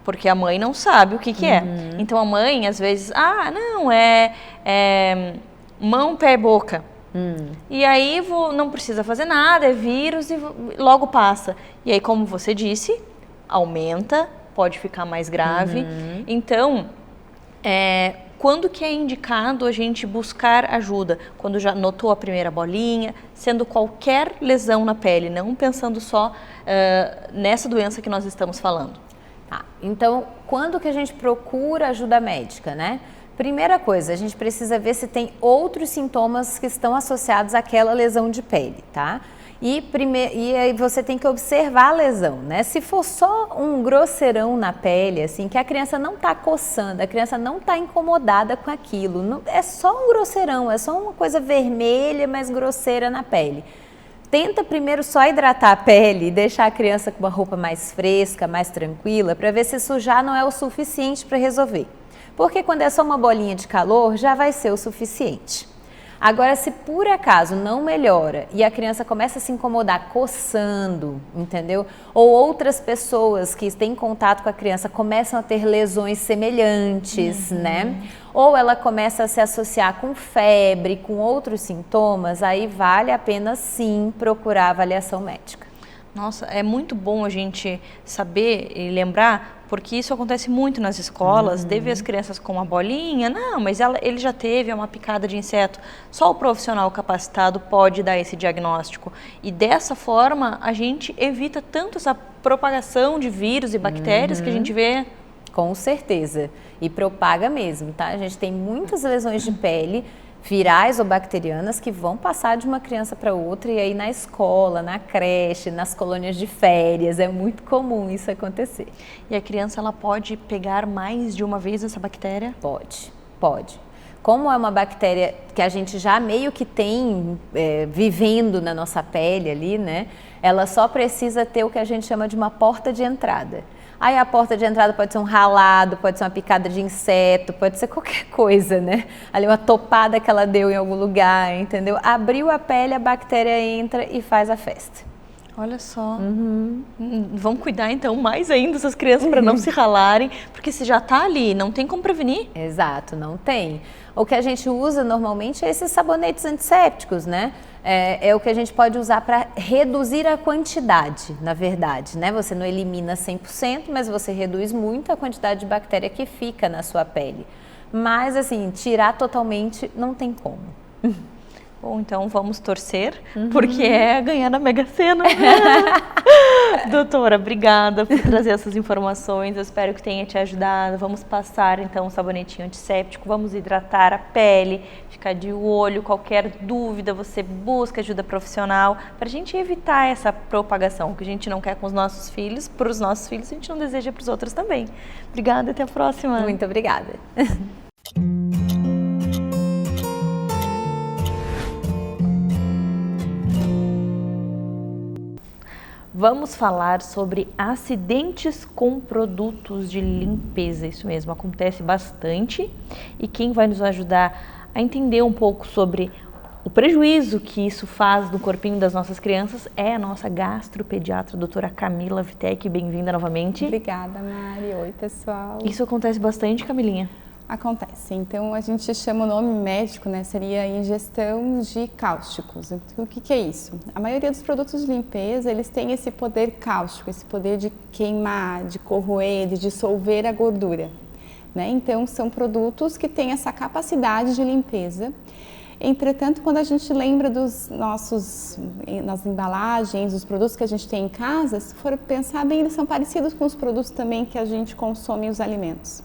Porque a mãe não sabe o que é. Então a mãe, às vezes, não, é mão, pé e boca. E aí não precisa fazer nada, é vírus e logo passa. E aí, como você disse, aumenta, pode ficar mais grave. Então, quando que é indicado a gente buscar ajuda? Quando já notou a primeira bolinha, sendo qualquer lesão na pele, não pensando só nessa doença que nós estamos falando. Então, quando que a gente procura ajuda médica, né? Primeira coisa, a gente precisa ver se tem outros sintomas que estão associados àquela lesão de pele, tá? E aí você tem que observar a lesão, né? Se for só um grosseirão na pele, assim, que a criança não tá coçando, a criança não tá incomodada com aquilo, não, é só um grosseirão, é só uma coisa vermelha, mas grosseira na pele. Tenta primeiro só hidratar a pele e deixar a criança com uma roupa mais fresca, mais tranquila, para ver se isso já não é o suficiente para resolver. Porque quando é só uma bolinha de calor, já vai ser o suficiente. Agora, se por acaso não melhora e a criança começa a se incomodar coçando, entendeu? Ou outras pessoas que têm contato com a criança começam a ter lesões semelhantes, né? Ou ela começa a se associar com febre, com outros sintomas, aí vale a pena sim procurar avaliação médica. Nossa, é muito bom a gente saber e lembrar, porque isso acontece muito nas escolas, de ver as crianças com uma bolinha, não, mas ele já teve uma picada de inseto. Só o profissional capacitado pode dar esse diagnóstico. E dessa forma, a gente evita tanto essa propagação de vírus e bactérias que a gente vê. Com certeza. E propaga mesmo, tá? A gente tem muitas lesões de pele, virais ou bacterianas, que vão passar de uma criança para outra, e aí na escola, na creche, nas colônias de férias, é muito comum isso acontecer. E a criança, ela pode pegar mais de uma vez essa bactéria? Pode. Como é uma bactéria que a gente já meio que tem vivendo na nossa pele ali, né? Ela só precisa ter o que a gente chama de uma porta de entrada. Aí a porta de entrada pode ser um ralado, pode ser uma picada de inseto, pode ser qualquer coisa, né? Ali uma topada que ela deu em algum lugar, entendeu? Abriu a pele, a bactéria entra e faz a festa. Olha só. Vamos cuidar então mais ainda dessas crianças para não se ralarem, porque se já está ali, não tem como prevenir. Exato, não tem. O que a gente usa normalmente é esses sabonetes antissépticos, né? É o que a gente pode usar para reduzir a quantidade, na verdade, né? Você não elimina 100%, mas você reduz muito a quantidade de bactéria que fica na sua pele. Mas, assim, tirar totalmente não tem como. Bom, então vamos torcer, porque é ganhar na Mega Sena. Doutora, obrigada por trazer essas informações, eu espero que tenha te ajudado. Vamos passar então um sabonetinho antisséptico, vamos hidratar a pele, ficar de olho, qualquer dúvida você busca ajuda profissional, para a gente evitar essa propagação, que a gente não quer com os nossos filhos, para os nossos filhos a gente não deseja para os outros também. Obrigada, até a próxima. Muito obrigada. Vamos falar sobre acidentes com produtos de limpeza. Isso mesmo, acontece bastante. E quem vai nos ajudar a entender um pouco sobre o prejuízo que isso faz no corpinho das nossas crianças é a nossa gastropediatra, doutora Camila Vitek. Bem-vinda novamente. Obrigada, Mari. Oi, pessoal. Isso acontece bastante, Camilinha? Acontece. Então, a gente chama o nome médico, né? Seria ingestão de cáusticos. O que é isso? A maioria dos produtos de limpeza, eles têm esse poder cáustico, esse poder de queimar, de corroer, de dissolver a gordura, né? Então, são produtos que têm essa capacidade de limpeza. Entretanto, quando a gente lembra das embalagens, dos produtos que a gente tem em casa, se for pensar bem, eles são parecidos com os produtos também que a gente consome os alimentos.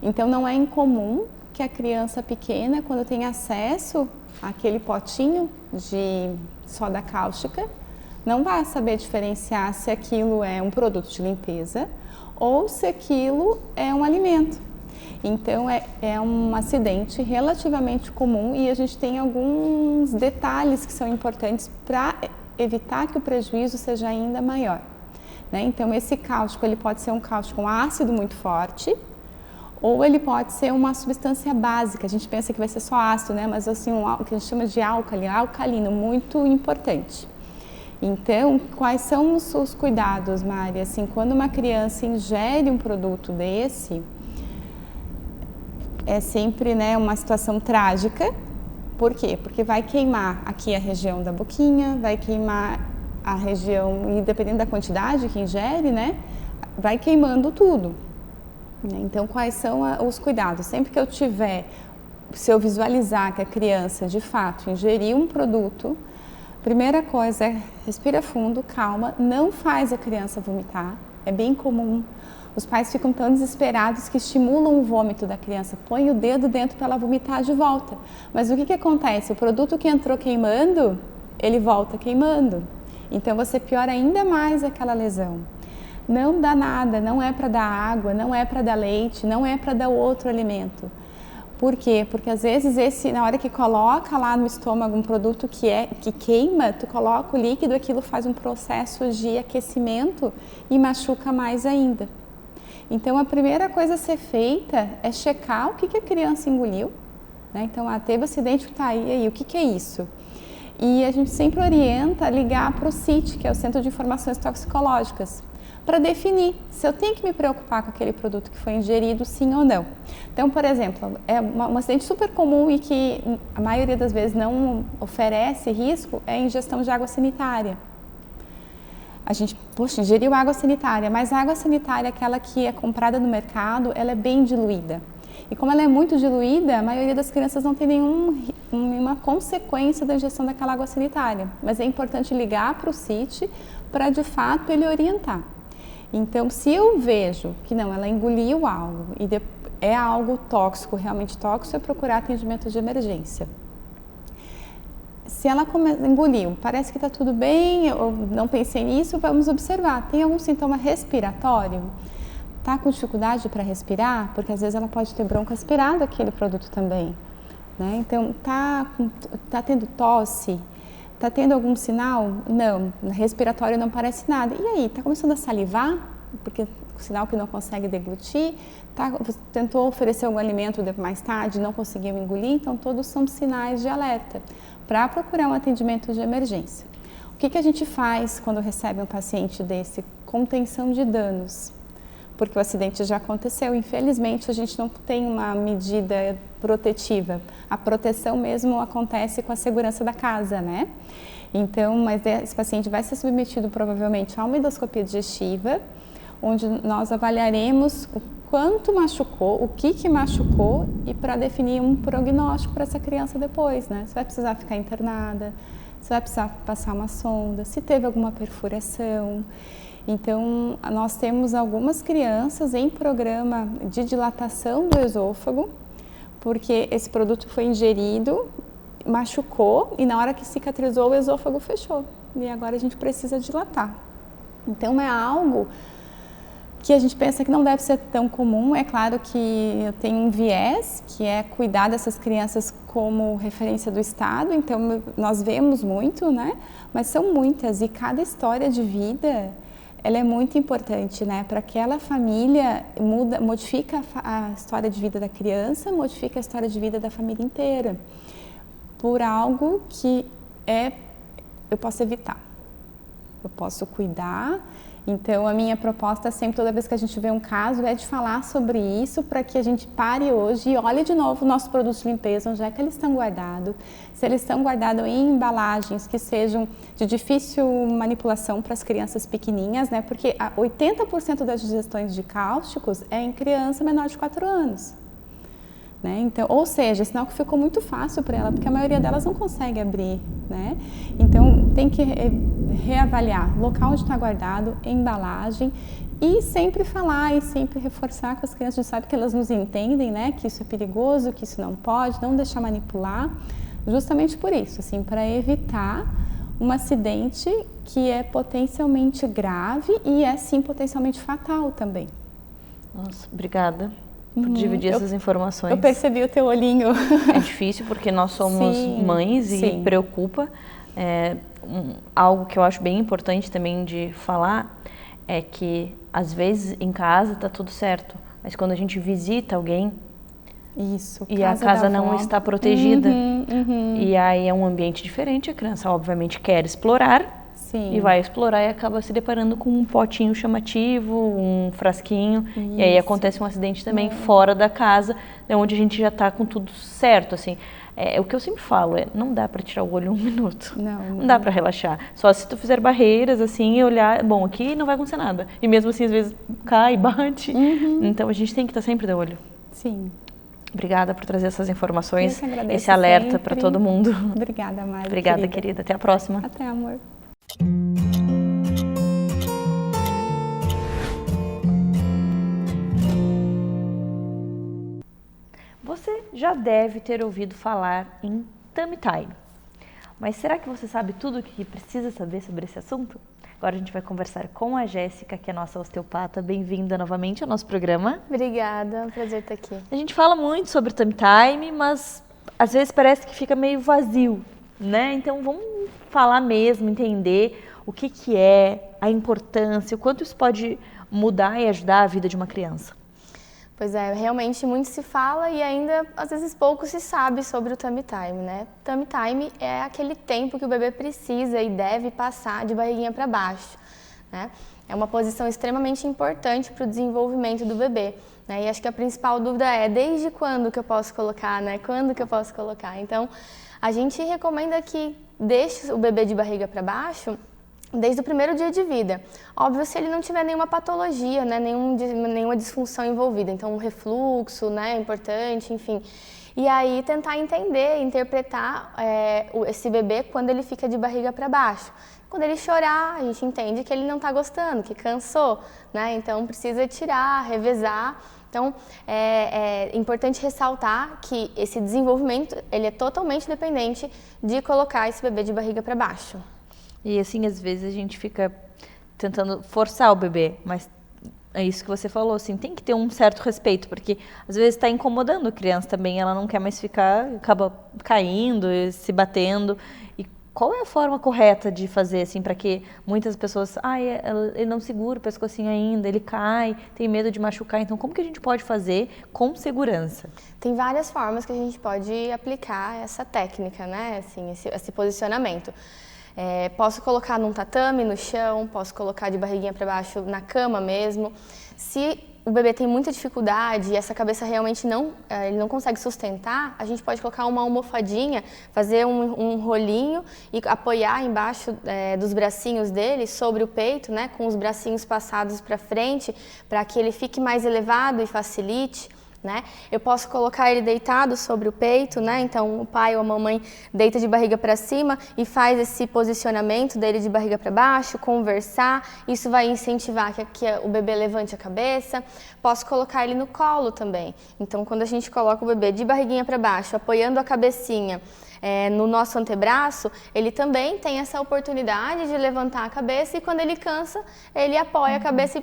Então, não é incomum que a criança pequena, quando tem acesso àquele potinho de soda cáustica, não vai saber diferenciar se aquilo é um produto de limpeza ou se aquilo é um alimento. Então, é um acidente relativamente comum e a gente tem alguns detalhes que são importantes para evitar que o prejuízo seja ainda maior, né? Então, esse cáustico, ele pode ser um cáustico com ácido muito forte, ou ele pode ser uma substância básica. A gente pensa que vai ser só ácido, né? Mas assim, o que a gente chama de alcalino, muito importante. Então, quais são os cuidados, Mari? Assim, quando uma criança ingere um produto desse, é sempre, né, uma situação trágica. Por quê? Porque vai queimar aqui a região da boquinha, vai queimar a região, e dependendo da quantidade que ingere, né, vai queimando tudo. Então, quais são os cuidados? Sempre que se eu visualizar que a criança, de fato, ingeriu um produto, primeira coisa é respira fundo, calma, não faz a criança vomitar. É bem comum Os pais ficam tão desesperados que estimulam o vômito da criança, põe o dedo dentro para ela vomitar de volta. Mas o que acontece? O produto que entrou queimando, ele volta queimando. Então você piora ainda mais aquela lesão. Não dá nada, não é para dar água, não é para dar leite, não é para dar outro alimento. Por quê? Porque às vezes na hora que coloca lá no estômago um produto que queima, tu coloca o líquido, aquilo faz um processo de aquecimento e machuca mais ainda. Então a primeira coisa a ser feita é checar o que a criança engoliu, né? Então, teve acidente, tá aí, o que é isso? E a gente sempre orienta a ligar para o CIT, que é o Centro de Informações Toxicológicas, para definir se eu tenho que me preocupar com aquele produto que foi ingerido, sim ou não. Então, por exemplo, é um acidente super comum e que a maioria das vezes não oferece risco é a ingestão de água sanitária. A gente, poxa, ingeriu água sanitária, mas a água sanitária, aquela que é comprada no mercado, ela é bem diluída. E como ela é muito diluída, a maioria das crianças não tem nenhuma consequência da ingestão daquela água sanitária. Mas é importante ligar para o CIT para, de fato, ele orientar. Então, se eu vejo que não, ela engoliu algo e é algo tóxico, realmente tóxico, é procurar atendimento de emergência. Se ela engoliu, parece que está tudo bem, eu não pensei nisso, vamos observar. Tem algum sintoma respiratório? Está com dificuldade para respirar? Porque às vezes ela pode ter broncoaspirado aquele produto também, né? Então, tá tendo tosse? Está tendo algum sinal? Não, respiratório não parece nada. E aí, está começando a salivar? Porque o sinal que não consegue deglutir? Tentou oferecer algum alimento mais tarde, não conseguiu engolir? Então, todos são sinais de alerta para procurar um atendimento de emergência. O que a gente faz quando recebe um paciente desse? Contenção de danos. Porque o acidente já aconteceu. Infelizmente, a gente não tem uma medida protetiva. A proteção mesmo acontece com a segurança da casa, né? Então, mas esse paciente vai ser submetido provavelmente a uma endoscopia digestiva, onde nós avaliaremos o quanto machucou, o que machucou e para definir um prognóstico para essa criança depois, né? Se vai precisar ficar internada, se vai precisar passar uma sonda, se teve alguma perfuração. Então, nós temos algumas crianças em programa de dilatação do esôfago, porque esse produto foi ingerido, machucou e na hora que cicatrizou o esôfago fechou. E agora a gente precisa dilatar. Então, é algo que a gente pensa que não deve ser tão comum. É claro que eu tenho um viés, que é cuidar dessas crianças como referência do Estado, então nós vemos muito, né? Mas são muitas e cada história de vida ela é muito importante, né? Para aquela família, modifica a história de vida da criança, modifica a história de vida da família inteira, por algo que eu posso evitar, eu posso cuidar. Então, a minha proposta sempre, toda vez que a gente vê um caso, é de falar sobre isso para que a gente pare hoje e olhe de novo nossos produtos de limpeza, onde é que eles estão guardados, se eles estão guardados em embalagens que sejam de difícil manipulação para as crianças pequenininhas, né? Porque 80% das digestões de cáusticos é em criança menor de 4 anos. Né? Então, ou seja, sinal que ficou muito fácil para ela, porque a maioria delas não consegue abrir, né? Então, tem que reavaliar local onde está guardado, embalagem e sempre falar e sempre reforçar com as crianças. A gente sabe que elas nos entendem, né? Que isso é perigoso, que isso não pode, não deixar manipular, justamente por isso, assim, para evitar um acidente que é potencialmente grave e é, sim, potencialmente fatal também. Nossa, obrigada por dividir essas informações. Eu percebi o teu olhinho. É difícil porque nós somos mães e sim. Preocupa. Algo que eu acho bem importante também de falar é que às vezes em casa está tudo certo, mas quando a gente visita alguém e a casa não está protegida, e aí é um ambiente diferente, a criança obviamente quer explorar. Sim. E vai explorar e acaba se deparando com um potinho chamativo, um frasquinho. Isso. E aí acontece um acidente também fora da casa, onde a gente já está com tudo certo, assim. O que eu sempre falo não dá para tirar o olho 1 minuto. Não dá para relaxar. Só se tu fizer barreiras, assim, e olhar, bom, aqui não vai acontecer nada. E mesmo assim, às vezes, cai, bate. Então, a gente tem que estar sempre de olho. Sim. Obrigada por trazer essas informações, esse alerta para todo mundo. Obrigada, Mari. Obrigada, querida. Até a próxima. Até, amor. Você já deve ter ouvido falar em tummy time. Mas será que você sabe tudo o que precisa saber sobre esse assunto? Agora a gente vai conversar com a Jéssica, que é nossa osteopata. Bem-vinda novamente ao nosso programa. Obrigada, é um prazer estar aqui. A gente fala muito sobre tummy time, mas às vezes parece que fica meio vazio, né? Então vamos falar mesmo, entender o que é, a importância, o quanto isso pode mudar e ajudar a vida de uma criança. Pois é, realmente muito se fala e ainda às vezes pouco se sabe sobre o tummy time, né? Tummy time é aquele tempo que o bebê precisa e deve passar de barriguinha para baixo, né? É uma posição extremamente importante para o desenvolvimento do bebê, né? E acho que a principal dúvida é desde quando que eu posso colocar, né? Quando que eu posso colocar? Então, a gente recomenda que deixe o bebê de barriga para baixo desde o primeiro dia de vida. Óbvio, se ele não tiver nenhuma patologia, né, nenhuma disfunção envolvida. Então, um refluxo, né, é importante, enfim. E aí, tentar entender, interpretar esse bebê quando ele fica de barriga para baixo. Quando ele chorar, a gente entende que ele não está gostando, que cansou, né? Então, precisa tirar, revezar. Então, é importante ressaltar que esse desenvolvimento, ele é totalmente dependente de colocar esse bebê de barriga para baixo. E assim, às vezes a gente fica tentando forçar o bebê, mas é isso que você falou, assim, tem que ter um certo respeito, porque às vezes está incomodando a criança também, ela não quer mais ficar, acaba caindo, se batendo. E qual é a forma correta de fazer, assim, para que muitas pessoas, ele não segura o pescocinho ainda, ele cai, tem medo de machucar, então como que a gente pode fazer com segurança? Tem várias formas que a gente pode aplicar essa técnica, né, assim, esse posicionamento. Posso colocar num tatame, no chão, posso colocar de barriguinha para baixo na cama mesmo. Se o bebê tem muita dificuldade e essa cabeça realmente ele não consegue sustentar, a gente pode colocar uma almofadinha, fazer um rolinho e apoiar embaixo dos bracinhos dele, sobre o peito, né, com os bracinhos passados para frente, para que ele fique mais elevado e facilite. Né? Eu posso colocar ele deitado sobre o peito, né? Então o pai ou a mamãe deita de barriga para cima e faz esse posicionamento dele de barriga para baixo, conversar, isso vai incentivar que o bebê levante a cabeça. Posso colocar ele no colo também, então quando a gente coloca o bebê de barriguinha para baixo, apoiando a cabecinha no nosso antebraço, ele também tem essa oportunidade de levantar a cabeça e quando ele cansa, ele apoia a cabeça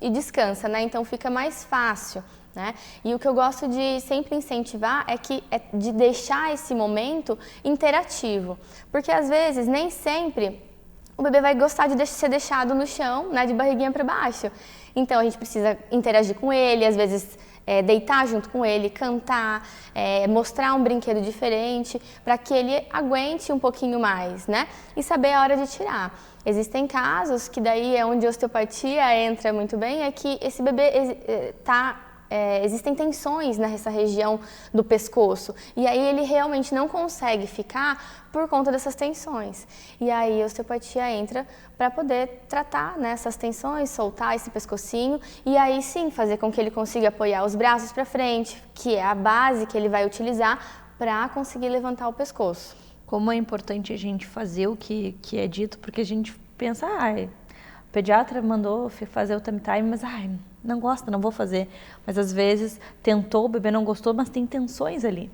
e descansa, né? Então fica mais fácil. Né? E o que eu gosto de sempre incentivar é de deixar esse momento interativo, porque às vezes nem sempre o bebê vai gostar de ser deixado no chão, né, de barriguinha para baixo. Então a gente precisa interagir com ele, às vezes deitar junto com ele, cantar, mostrar um brinquedo diferente, para que ele aguente um pouquinho mais, né? E saber a hora de tirar. Existem casos que daí é onde a osteopatia entra muito bem, é que esse bebê existem tensões nessa região do pescoço e aí ele realmente não consegue ficar por conta dessas tensões. E aí a osteopatia entra para poder tratar, né, essas tensões, soltar esse pescocinho e aí sim fazer com que ele consiga apoiar os braços para frente, que é a base que ele vai utilizar para conseguir levantar o pescoço. Como é importante a gente fazer o que é dito, porque a gente pensa, o pediatra mandou fazer o tummy time, mas não gosta, não vou fazer. Mas às vezes tentou, o bebê não gostou, mas tem tensões ali.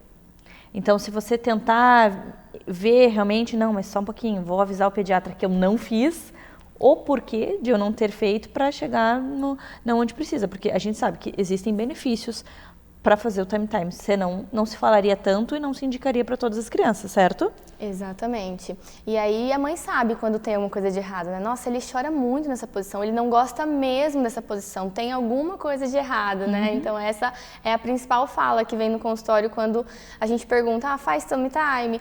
Então se você tentar ver realmente, não, mas só um pouquinho, vou avisar o pediatra que eu não fiz, o porquê de eu não ter feito para chegar onde precisa. Porque a gente sabe que existem benefícios para fazer o tummy time, senão não se falaria tanto e não se indicaria para todas as crianças, certo? Exatamente. E aí a mãe sabe quando tem alguma coisa de errado, né? Nossa, ele chora muito nessa posição, ele não gosta mesmo dessa posição, tem alguma coisa de errado, né? Então essa é a principal fala que vem no consultório quando a gente pergunta, faz tummy time?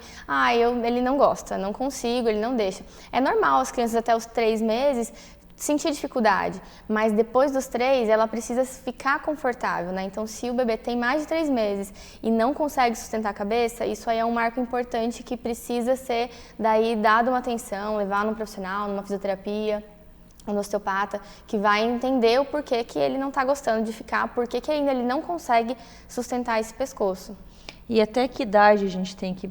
Ele não gosta, não consigo, ele não deixa. É normal as crianças até os 3 meses sentir dificuldade, mas depois dos 3 ela precisa ficar confortável, né? Então se o bebê tem mais de 3 meses e não consegue sustentar a cabeça, isso aí é um marco importante que precisa ser daí dado uma atenção, levar num profissional, numa fisioterapia, um osteopata, que vai entender o porquê que ele não está gostando de ficar, porquê que ainda ele não consegue sustentar esse pescoço. E até que idade a gente tem que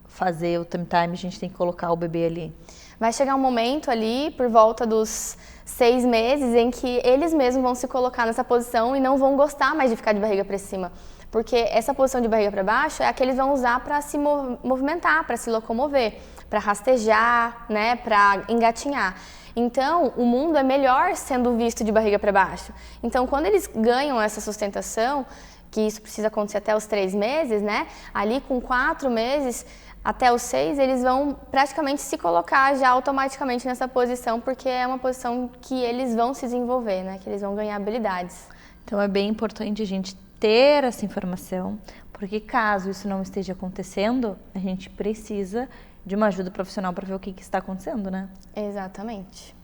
fazer o tummy time, a gente tem que colocar o bebê ali? Vai chegar um momento ali, por volta dos 6 meses, em que eles mesmos vão se colocar nessa posição e não vão gostar mais de ficar de barriga para cima. Porque essa posição de barriga para baixo é a que eles vão usar para se movimentar, para se locomover, para rastejar, né, para engatinhar. Então, o mundo é melhor sendo visto de barriga para baixo. Então, quando eles ganham essa sustentação, que isso precisa acontecer até os 3 meses, né? Ali com 4 meses até os 6, eles vão praticamente se colocar já automaticamente nessa posição, porque é uma posição que eles vão se desenvolver, né? Que eles vão ganhar habilidades. Então é bem importante a gente ter essa informação, porque caso isso não esteja acontecendo, a gente precisa de uma ajuda profissional para ver o que está acontecendo, né? Exatamente.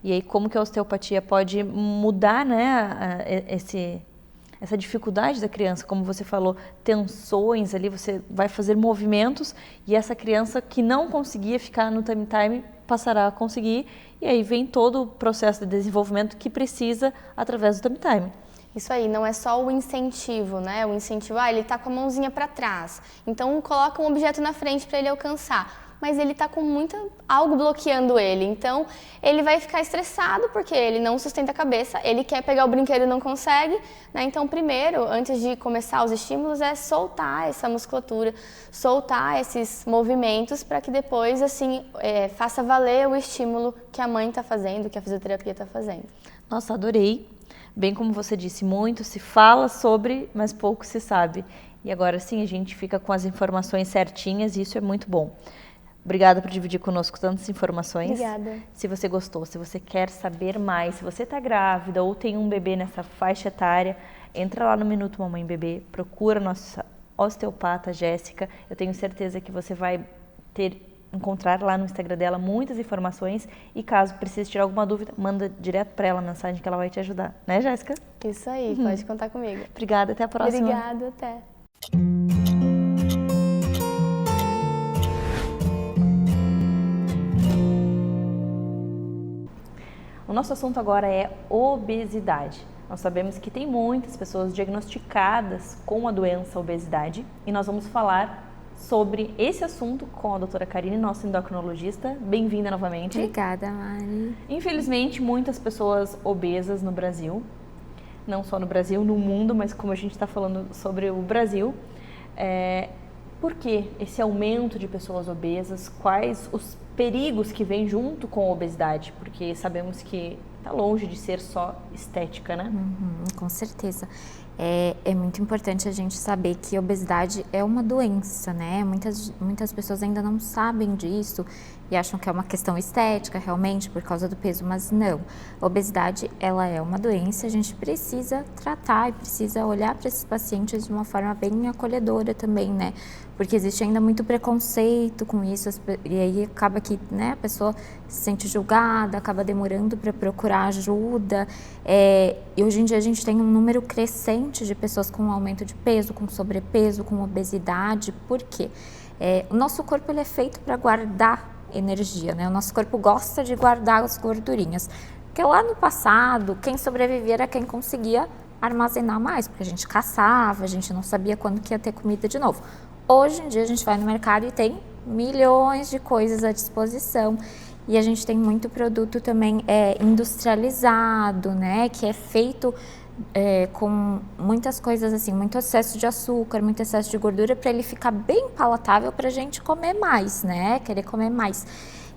E aí como que a osteopatia pode mudar, né, essa dificuldade da criança, como você falou, tensões ali, você vai fazer movimentos e essa criança que não conseguia ficar no tummy time passará a conseguir, e aí vem todo o processo de desenvolvimento que precisa através do tummy time. Isso aí, não é só o incentivo, né? O incentivo, ele tá com a mãozinha para trás, então coloca um objeto na frente para ele alcançar. Mas ele está com algo bloqueando ele, então ele vai ficar estressado porque ele não sustenta a cabeça, ele quer pegar o brinquedo e não consegue, né? Então primeiro, antes de começar os estímulos, é soltar essa musculatura, soltar esses movimentos para que depois, assim, faça valer o estímulo que a mãe está fazendo, que a fisioterapia está fazendo. Nossa, adorei. Bem como você disse, muito se fala sobre, mas pouco se sabe. E agora sim, a gente fica com as informações certinhas e isso é muito bom. Obrigada por dividir conosco tantas informações. Obrigada. Se você gostou, se você quer saber mais, se você está grávida ou tem um bebê nessa faixa etária, entra lá no Minuto Mamãe Bebê, procura a nossa osteopata Jéssica. Eu tenho certeza que você vai encontrar lá no Instagram dela muitas informações e caso precise tirar alguma dúvida, manda direto para ela a mensagem que ela vai te ajudar. Né, Jéssica? Isso aí, pode contar comigo. Obrigada, até a próxima. Obrigada, até. O nosso assunto agora é obesidade. Nós sabemos que tem muitas pessoas diagnosticadas com a doença obesidade e nós vamos falar sobre esse assunto com a doutora Karine, nossa endocrinologista. Bem-vinda novamente. Obrigada, Mari. Infelizmente, muitas pessoas obesas no Brasil, não só no Brasil, no mundo, mas como a gente está falando sobre o Brasil. Por que esse aumento de pessoas obesas? Quais os perigos que vêm junto com a obesidade? Porque sabemos que está longe de ser só estética, né? Com certeza. É muito importante a gente saber que a obesidade é uma doença, né? Muitas pessoas ainda não sabem disso e acham que é uma questão estética realmente por causa do peso, mas não. A obesidade, ela é uma doença, a gente precisa tratar e precisa olhar para esses pacientes de uma forma bem acolhedora também, né? Porque existe ainda muito preconceito com isso e aí acaba que, né, a pessoa se sente julgada, acaba demorando para procurar ajuda. E hoje em dia a gente tem um número crescente de pessoas com aumento de peso, com sobrepeso, com obesidade. Por quê? O nosso corpo ele é feito para guardar energia, né? O nosso corpo gosta de guardar as gordurinhas. Porque lá no passado, quem sobrevivia era quem conseguia armazenar mais, porque a gente caçava, a gente não sabia quando que ia ter comida de novo. Hoje em dia a gente vai no mercado e tem milhões de coisas à disposição e a gente tem muito produto também industrializado, né, que é feito com muitas coisas assim, muito excesso de açúcar, muito excesso de gordura para ele ficar bem palatável para a gente comer mais, né, querer comer mais.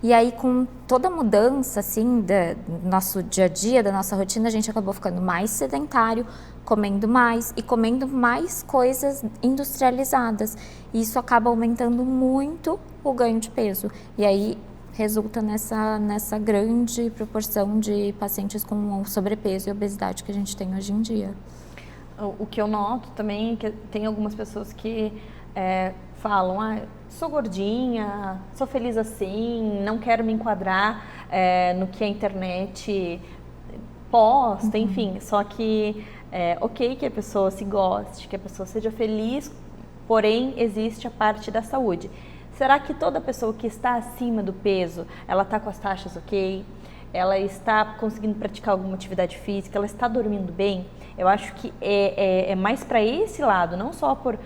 E aí, com toda a mudança, assim, do nosso dia a dia, da nossa rotina, a gente acabou ficando mais sedentário, comendo mais coisas industrializadas. E isso acaba aumentando muito o ganho de peso. E aí, resulta nessa grande proporção de pacientes com sobrepeso e obesidade que a gente tem hoje em dia. O que eu noto também é que tem algumas pessoas que falam, sou gordinha, sou feliz assim, não quero me enquadrar no que a internet posta, enfim. Só que ok que a pessoa se goste, que a pessoa seja feliz, porém existe a parte da saúde. Será que toda pessoa que está acima do peso, ela está com as taxas ok? Ela está conseguindo praticar alguma atividade física? Ela está dormindo bem? Eu acho que é mais para esse lado, não só por,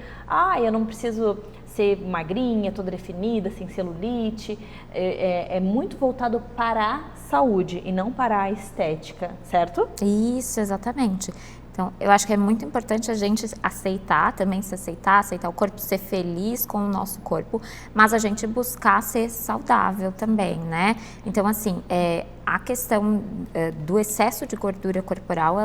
eu não preciso ser magrinha, toda definida, sem celulite. É muito voltado para a saúde e não para a estética, certo? Isso, exatamente. Então, eu acho que é muito importante a gente aceitar, também se aceitar o corpo, ser feliz com o nosso corpo, mas a gente buscar ser saudável também, né? Então, assim, a questão do excesso de gordura corporal,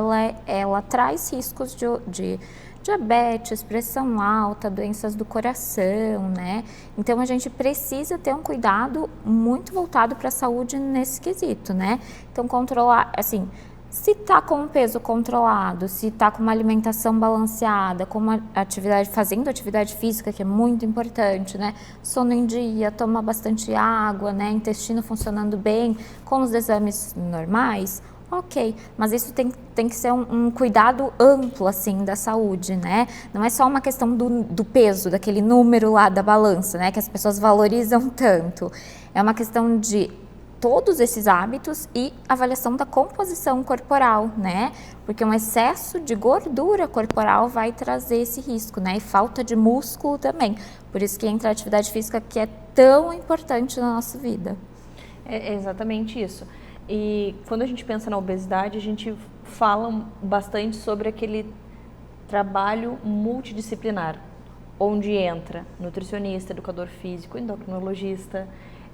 ela traz riscos de diabetes, pressão alta, doenças do coração, né? Então a gente precisa ter um cuidado muito voltado para a saúde nesse quesito, né? Então controlar, assim, se tá com o peso controlado, se tá com uma alimentação balanceada, com uma atividade, fazendo atividade física, que é muito importante, né? Sono em dia, tomar bastante água, né? Intestino funcionando bem, com os exames normais, ok, mas isso tem que ser um cuidado amplo, assim, da saúde, né? Não é só uma questão do peso, daquele número lá da balança, né? Que as pessoas valorizam tanto. É uma questão de todos esses hábitos e avaliação da composição corporal, né? Porque um excesso de gordura corporal vai trazer esse risco, né? E falta de músculo também. Por isso que entra a atividade física, que é tão importante na nossa vida. É exatamente isso. E quando a gente pensa na obesidade, a gente fala bastante sobre aquele trabalho multidisciplinar, onde entra nutricionista, educador físico, endocrinologista.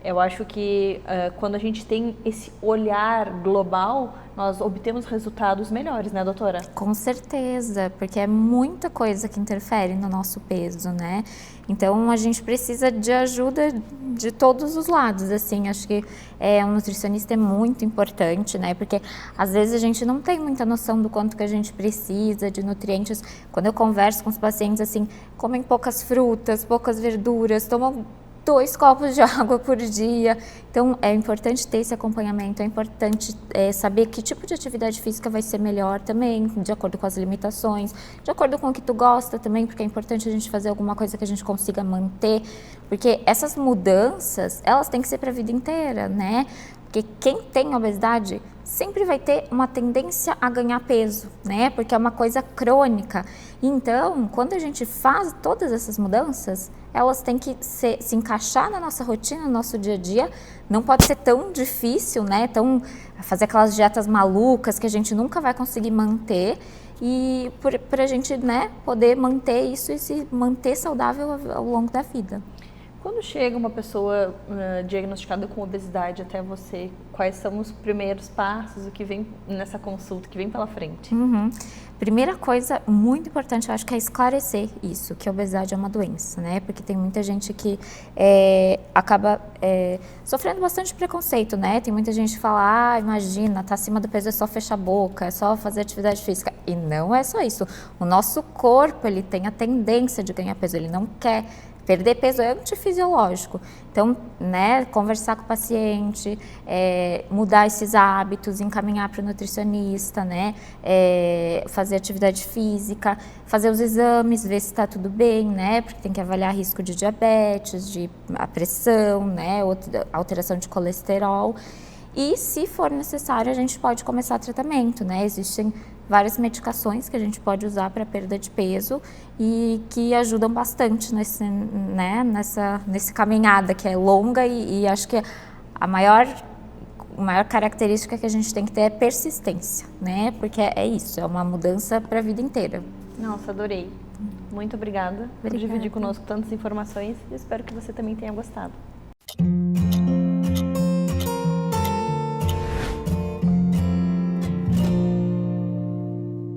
Eu acho que quando a gente tem esse olhar global, nós obtemos resultados melhores, né, doutora? Com certeza, porque é muita coisa que interfere no nosso peso, né? Então a gente precisa de ajuda de todos os lados, assim. Acho que um nutricionista é muito importante, né? Porque às vezes a gente não tem muita noção do quanto que a gente precisa de nutrientes. Quando eu converso com os pacientes, assim, comem poucas frutas, poucas verduras, tomam 2 copos de água por dia. Então, é importante ter esse acompanhamento, é importante saber que tipo de atividade física vai ser melhor também, de acordo com as limitações, de acordo com o que tu gosta também, porque é importante a gente fazer alguma coisa que a gente consiga manter, porque essas mudanças, elas têm que ser para a vida inteira, né? Porque quem tem obesidade sempre vai ter uma tendência a ganhar peso, né? Porque é uma coisa crônica. Então, quando a gente faz todas essas mudanças, elas têm que se encaixar na nossa rotina, no nosso dia a dia. Não pode ser tão difícil, né? Fazer aquelas dietas malucas que a gente nunca vai conseguir manter. E para a gente, né, poder manter isso e se manter saudável ao longo da vida. Quando chega uma pessoa diagnosticada com obesidade até você, quais são os primeiros passos, o que vem nessa consulta, que vem pela frente? Primeira coisa muito importante, eu acho que é esclarecer isso, que a obesidade é uma doença, né? Porque tem muita gente que acaba sofrendo bastante preconceito, né? Tem muita gente que fala, imagina, tá acima do peso, é só fechar a boca, é só fazer atividade física. E não é só isso. O nosso corpo, ele tem a tendência de ganhar peso, ele não quer. Perder peso é antifisiológico. Então, né, conversar com o paciente, mudar esses hábitos, encaminhar para o nutricionista, né, fazer atividade física, fazer os exames, ver se está tudo bem, né, porque tem que avaliar risco de diabetes, de a pressão, né, alteração de colesterol. E, se for necessário, a gente pode começar tratamento, né? Existem várias medicações que a gente pode usar para perda de peso e que ajudam bastante nessa caminhada que é longa e acho que a maior característica que a gente tem que ter é persistência, né? Porque é isso, é uma mudança para a vida inteira. Nossa, adorei. Muito obrigada por dividir conosco tantas informações e espero que você também tenha gostado.